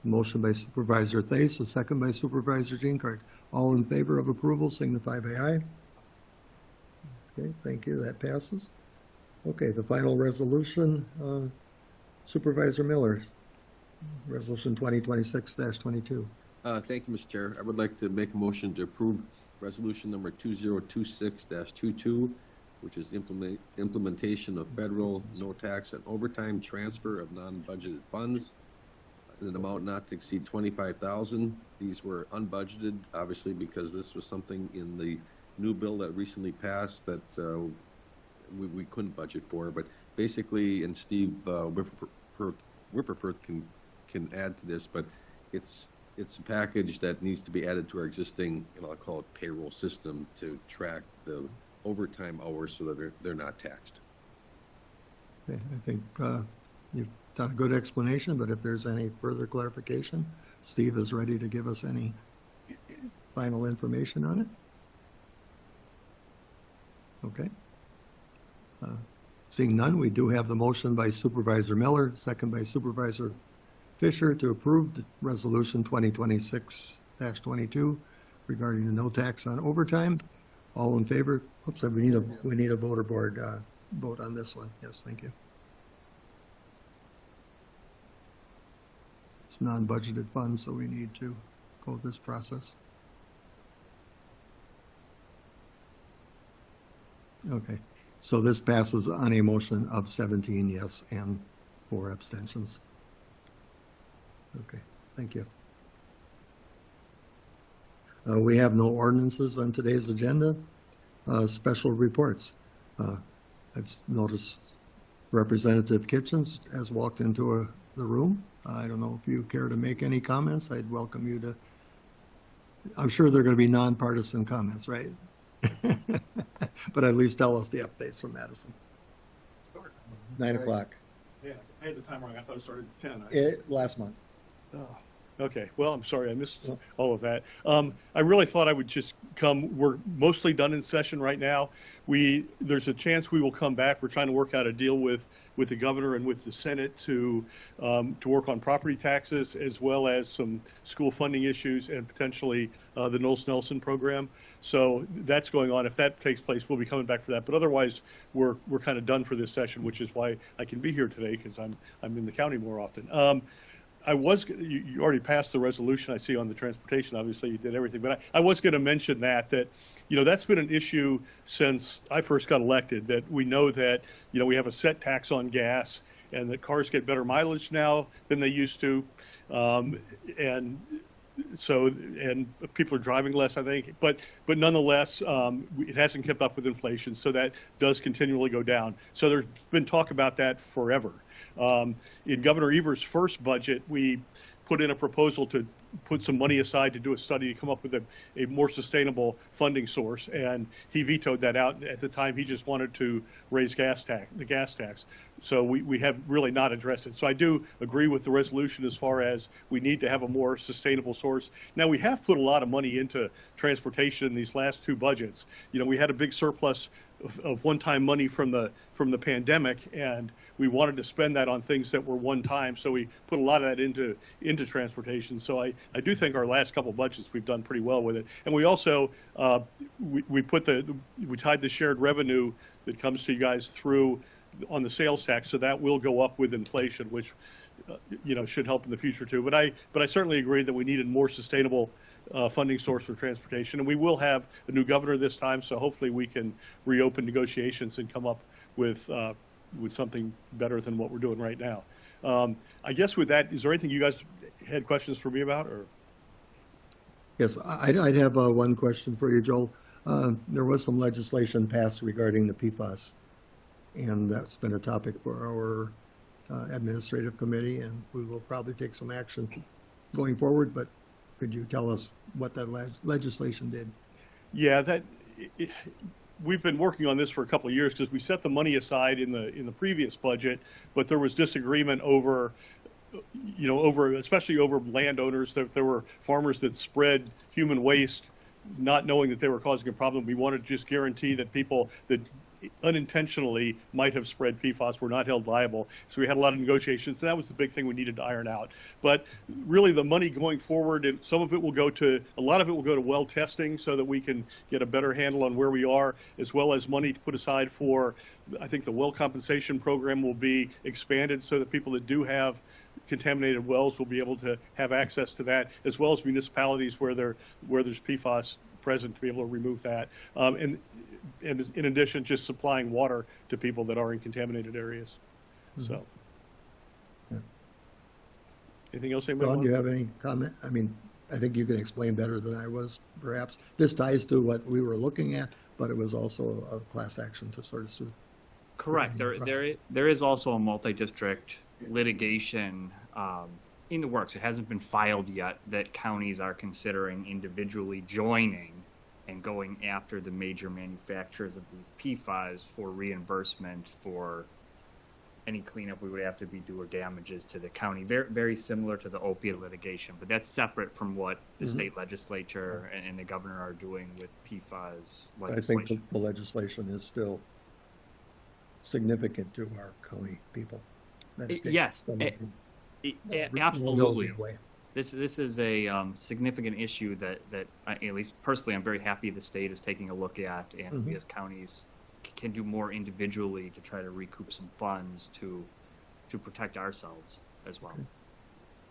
Motion by Supervisor Thais, a second by Supervisor Jeankart. All in favor of approval signify by aye. Okay, thank you, that passes. Okay, the final resolution, Supervisor Miller, Resolution 2026-22. Thank you, Mr. Chair. I would like to make a motion to approve resolution number 2026-22, which is implementation of federal no tax and overtime transfer of non-budgeted funds in an amount not to exceed $25,000. These were unbudgeted, obviously, because this was something in the new bill that recently passed that we couldn't budget for. But basically, and Steve Whipperford can add to this, but it's a package that needs to be added to our existing, I'll call it payroll system, to track the overtime hours so that they're not taxed. Okay, I think you've done a good explanation, but if there's any further clarification, Steve is ready to give us any final information on it. Okay. Seeing none, we do have the motion by Supervisor Miller, second by Supervisor Fisher, to approve the resolution 2026-22 regarding the no tax on overtime. All in favor? Oops, we need a voter board vote on this one. Yes, thank you. It's non-budgeted funds, so we need to go this process. Okay, so this passes on a motion of 17 yes and 4 abstentions. Okay, thank you. We have no ordinances on today's agenda. Special reports. I've noticed Representative Kitchens has walked into the room. I don't know if you care to make any comments. I'd welcome you to. I'm sure they're going to be nonpartisan comments, right? But at least tell us the updates from Madison. Sure. 9 o'clock. Yeah, I had the time wrong. I thought it started at 10. Last month. Oh, okay. Well, I'm sorry. I missed all of that. I really thought I would just come. We're mostly done in session right now. There's a chance we will come back. We're trying to work out a deal with the governor and with the Senate to work on property taxes, as well as some school funding issues and potentially the Knowles Nelson program. So that's going on. If that takes place, we'll be coming back for that. But otherwise, we're kind of done for this session, which is why I can be here today, because I'm in the county more often. You already passed the resolution I see on the transportation. Obviously, you did everything. But I was going to mention that that's been an issue since I first got elected, that we know that, we have a set tax on gas and that cars get better mileage now than they used to. And people are driving less, I think. But nonetheless, it hasn't kept up with inflation. So that does continually go down. So there's been talk about that forever. In Governor Evers' first budget, we put in a proposal to put some money aside to do a study to come up with a more sustainable funding source, and he vetoed that out. At the time, he just wanted to raise the gas tax. So we have really not addressed it. So I do agree with the resolution as far as we need to have a more sustainable source. Now, we have put a lot of money into transportation in these last 2 budgets. We had a big surplus of one-time money from the pandemic, and we wanted to spend that on things that were one-time, so we put a lot of that into transportation. So I do think our last couple budgets we've done pretty well with it. And we also we tied the shared revenue that comes to you guys through on the sales tax, so that will go up with inflation, which should help in the future too. But I certainly agree that we needed more sustainable funding source for transportation, and we will have a new governor this time, so hopefully we can reopen negotiations and come up with something better than what we're doing right now. I guess with that, is there anything you guys had questions for me about, or? Yes, I'd have one question for you, Joel. There was some legislation passed regarding the PFAS, and that's been a topic for our administrative committee, and we will probably take some action going forward, but could you tell us what that legislation did? Yeah, we've been working on this for a couple of years because we set the money aside in the previous budget, but there was disagreement over especially over landowners. That there were farmers that spread human waste, not knowing that they were causing a problem. We wanted to just guarantee that people that unintentionally might have spread PFAS were not held liable. So we had a lot of negotiations. So that was the big thing we needed to iron out. But really the money going forward, and a lot of it will go to well testing so that we can get a better handle on where we are, as well as money to put aside for, I think the well compensation program will be expanded so that people that do have contaminated wells will be able to have access to that, as well as municipalities where there's PFAS present to be able to remove that. And in addition, just supplying water to people that are in contaminated areas. Mm-hmm. So, yeah. Anything else anybody Don, want? do you have any comment? I mean, I think you can explain better than I was, perhaps. This ties to what we were looking at, but it was also a class action to sort of sue. Correct. There is also a multi-district litigation in the works. It hasn't been filed yet that counties are considering individually joining and going after the major manufacturers of these PFAS for reimbursement for any cleanup we would have to be due or damages to the county. Very, very similar to the opiate litigation, but that's separate from what the state legislature and the governor are doing with PFAS legislation. I think the legislation is still significant to our county people. Yes, absolutely. This is a significant issue that at least personally I'm very happy the state is taking a look at, and we as counties can do more individually to try to recoup some funds to protect ourselves as well. Okay.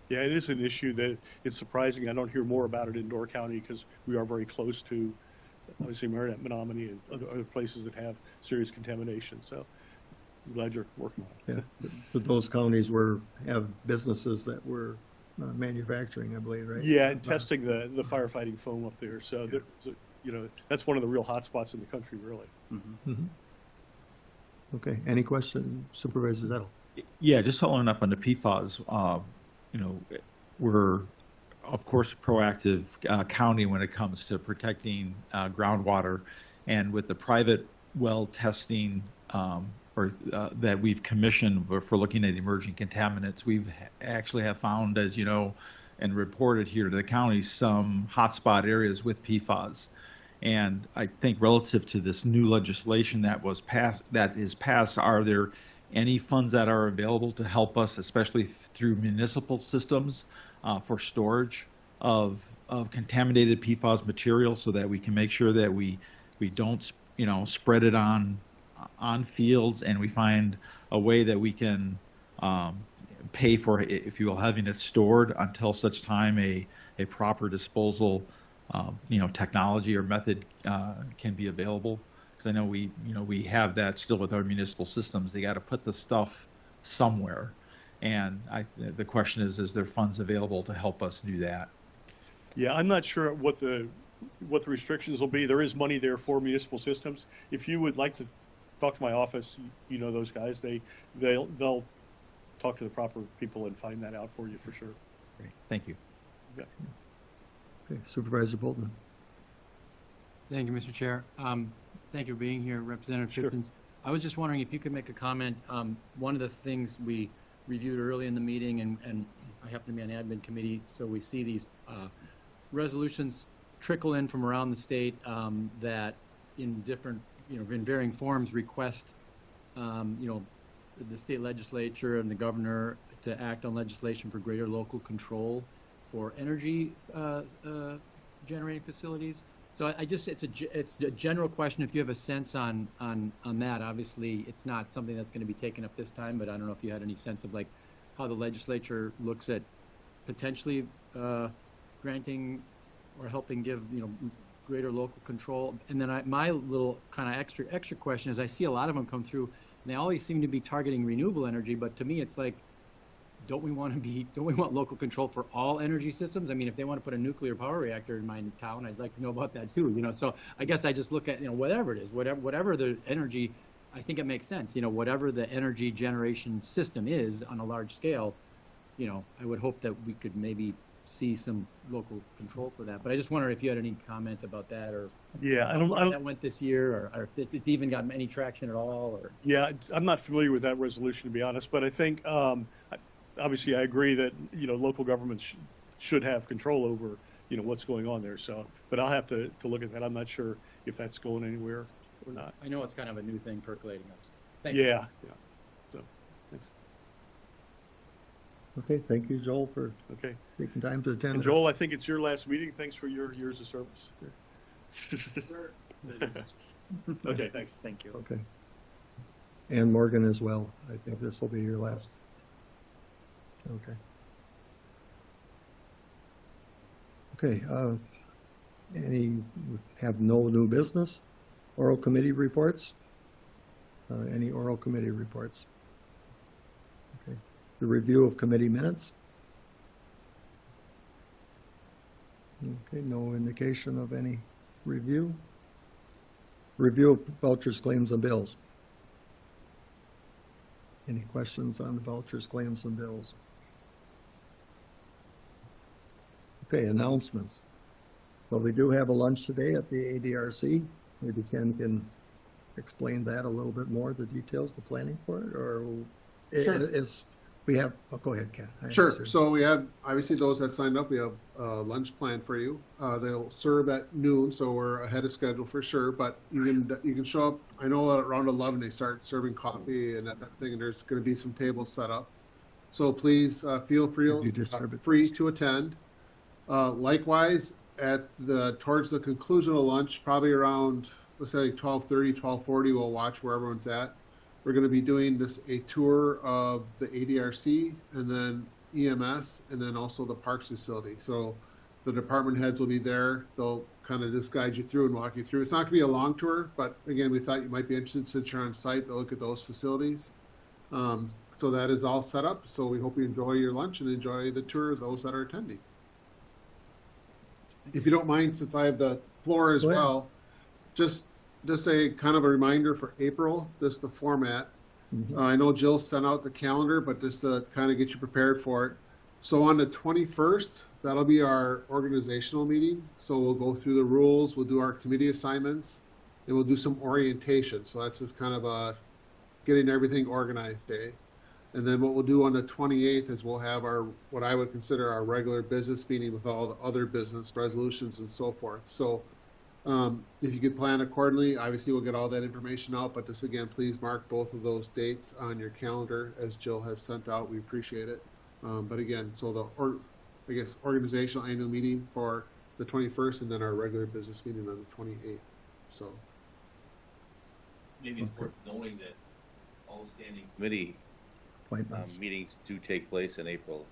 Yeah, it is an issue that it's surprising I don't hear more about it in Door County because we are very close to, obviously, Marinette, Menominee, and other places that have serious contamination. So I'm glad you're working on it. Yeah, those counties have businesses that were manufacturing, I believe, right? Yeah, and testing the firefighting foam up there. So that's one of the real hot spots in the country, really. Mm-hmm. Okay, any question, Supervisor Zettel? Yeah, just following up on the PFAS, we're, of course, a proactive county when it comes to protecting groundwater. And with the private well testing that we've commissioned for looking at emerging contaminants, we've actually have found, as you know, and reported here to the county, some hotspot areas with PFAS. And I think relative to this new legislation that is passed, are there any funds that are available to help us, especially through municipal systems, for storage of contaminated PFAS material, so that we can make sure that we don't spread it on fields, and we find a way that we can pay for, if you will, having it stored until such time a proper disposal technology or method can be available? Because I know we have that still with our municipal systems. They got to put the stuff somewhere, and the question is there funds available to help us do that? Yeah, I'm not sure what the restrictions will be. There is money there for municipal systems. If you would like to talk to my office, those guys, they'll talk to the proper people and find that out for you for sure. Great, thank you. Yeah. Okay, Supervisor Boltman. Thank you, Mr. Chair. Thank you for being here, Representative Pipkins. I was just wondering if you could make a comment. One of the things we reviewed early in the meeting, and I happen to be on the admin committee, so we see these resolutions trickle in from around the state that in different, in varying forms request, the state legislature and the governor to act on legislation for greater local control for energy generating facilities. So I just, it's a general question, if you have a sense on that. Obviously, it's not something that's gonna be taken up this time, but I don't know if you had any sense of like how the legislature looks at potentially, granting or helping give, greater local control. And then my little kind of extra question is, I see a lot of them come through, and they always seem to be targeting renewable energy, but to me, it's like, don't we want local control for all energy systems? I mean, if they want to put a nuclear power reactor in my town, I'd like to know about that too, So I guess I just look at, whatever it is, whatever the energy, I think it makes sense, whatever the energy generation system is on a large scale, I would hope that we could maybe see some local control for that. But I just wonder if you had any comment about that, or Yeah, I don't. that went this year, or if it even got any traction at all, or. Yeah, I'm not familiar with that resolution, to be honest, but I think, obviously, I agree that, local governments should have control over, what's going on there, so, but I'll have to look at that. I'm not sure if that's going anywhere or not. I know it's kind of a new thing percolating up. Thank you. Yeah, so, thanks. Okay, thank you, Joel, for Okay. taking time to attend. And Joel, I think it's your last meeting. Thanks for your years of service. Okay, thanks. Thank you. Okay. And Morgan as well. I think this will be your last. Okay. Okay, have no new business? Oral committee reports? Any oral committee reports? Okay. The review of committee minutes? Okay, no indication of any review. Review of vouchers, claims, and bills. Any questions on the vouchers, claims, and bills? Okay, announcements. Well, we do have a lunch today at the ADRC. Maybe Ken can explain that a little bit more, the details, the planning for it, or Sure. We have, go ahead, Ken. Sure. So we have, obviously, those that signed up, we have lunch planned for you. They'll serve at noon, so we're ahead of schedule for sure. But you can show up. I know at around 11 they start serving coffee and that thing, and there's going to be some tables set up. So please feel free to attend. Likewise, towards the conclusion of lunch, probably around, let's say 12:30, 12:40, we'll watch where everyone's at. We're going to be doing a tour of the ADRC and then EMS and then also the parks facility. So the department heads will be there. They'll kind of just guide you through and walk you through. It's not going to be a long tour, but again, we thought you might be interested since you're on site to look at those facilities. So that is all set up. So we hope you enjoy your lunch and enjoy the tour of those that are attending. If you don't mind, since I have the floor as well, just a kind of a reminder for April, just the format. I know Jill sent out the calendar, but just to kind of get you prepared for it. So on the 21st, that'll be our organizational meeting. So we'll go through the rules, we'll do our committee assignments, and we'll do some orientation. So that's just kind of a getting everything organized day. And then what we'll do on the 28th is we'll have what I would consider our regular business meeting with all the other business resolutions and so forth. So if you could plan accordingly, obviously we'll get all that information out, but just again, please mark both of those dates on your calendar as Jill has sent out. We appreciate it. But again, so organizational annual meeting for the 21st and then our regular business meeting on the 28th. So maybe it's worth knowing that all standing committee meetings do take place in April.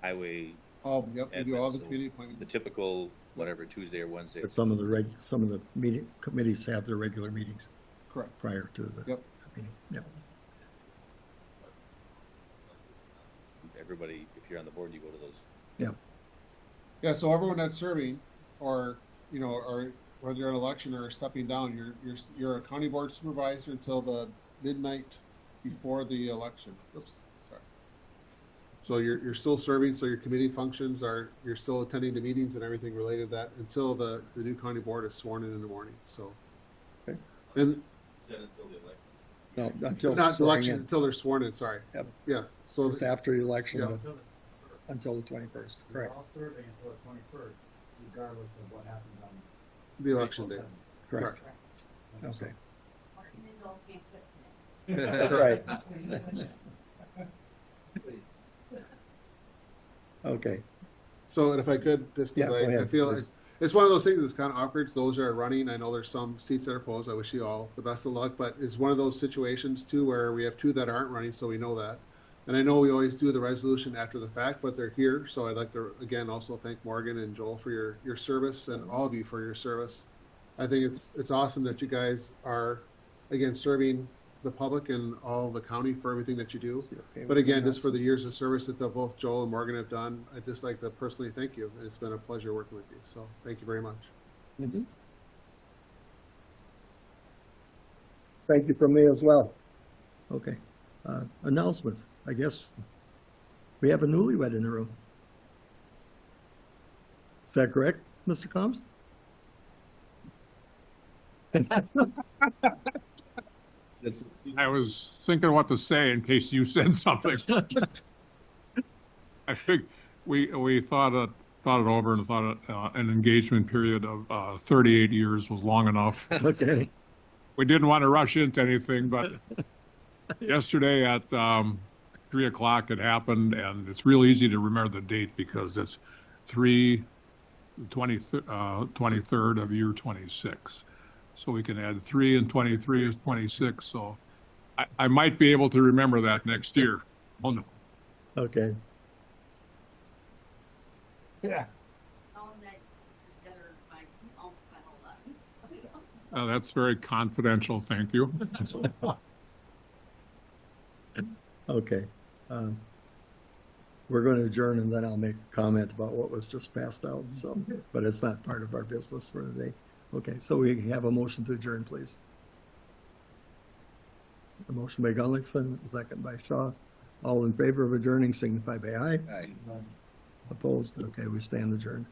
Highway. Oh, yep, we do all the committee appointments. The typical, whatever, Tuesday or Wednesday. But some of the committees have their regular meetings. Correct. Prior to the meeting. Yep. Everybody, if you're on the board, you go to those. Yeah. Yeah. So everyone that's serving, or or whether you're an election or stepping down, you're a county board supervisor until the midnight before the election. Oops, sorry. So you're still serving. So your committee functions you're still attending the meetings and everything related to that until the new county board is sworn in the morning. So. Okay. And. Is that until the election? No, until not election until they're sworn in. Sorry. Yep. Yeah. So it's after the election, yeah. but until the 21st. Correct. All serving until the 21st, regardless of what happens on the election day. Correct. Okay. That's right. Okay. So, and if I could, just because I feel it's one of those things that's kind of awkward. Those are running. I know there's some seats that are closed. I wish you all the best of luck, but it's one of those situations too where we have two that aren't running, so we know that. And I know we always do the resolution after the fact, but they're here. So I'd like to, again, also thank Morgan and Joel for your service and all of you for your service. I think it's awesome that you guys are, again, serving the public and all the county for everything that you do. But again, just for the years of service that both Joel and Morgan have done, I'd just like to personally thank you. It's been a pleasure working with you. So thank you very much. Thank you from me as well. Okay. Announcements. I guess we have a newlywed in the room. Is that correct, Mr. Combs? I was thinking what to say in case you said something. I think we thought it over and thought an engagement period of 38 years was long enough. Okay. We didn't want to rush into anything, but yesterday at 3 o'clock it happened, and it's real easy to remember the date because it's 23rd of year 26. So we can add 3 and 23 is 26. So I might be able to remember that next year. Oh no. Okay. Yeah. That's very confidential. Thank you. Okay. We're going to adjourn and then I'll make a comment about what was just passed out. So, but it's not part of our business for today. Okay, so we have a motion to adjourn, please. A motion by Gullickson, a second by Shaw. All in favor of adjourning signify by aye. Aye. Opposed? Okay, we stand adjourned.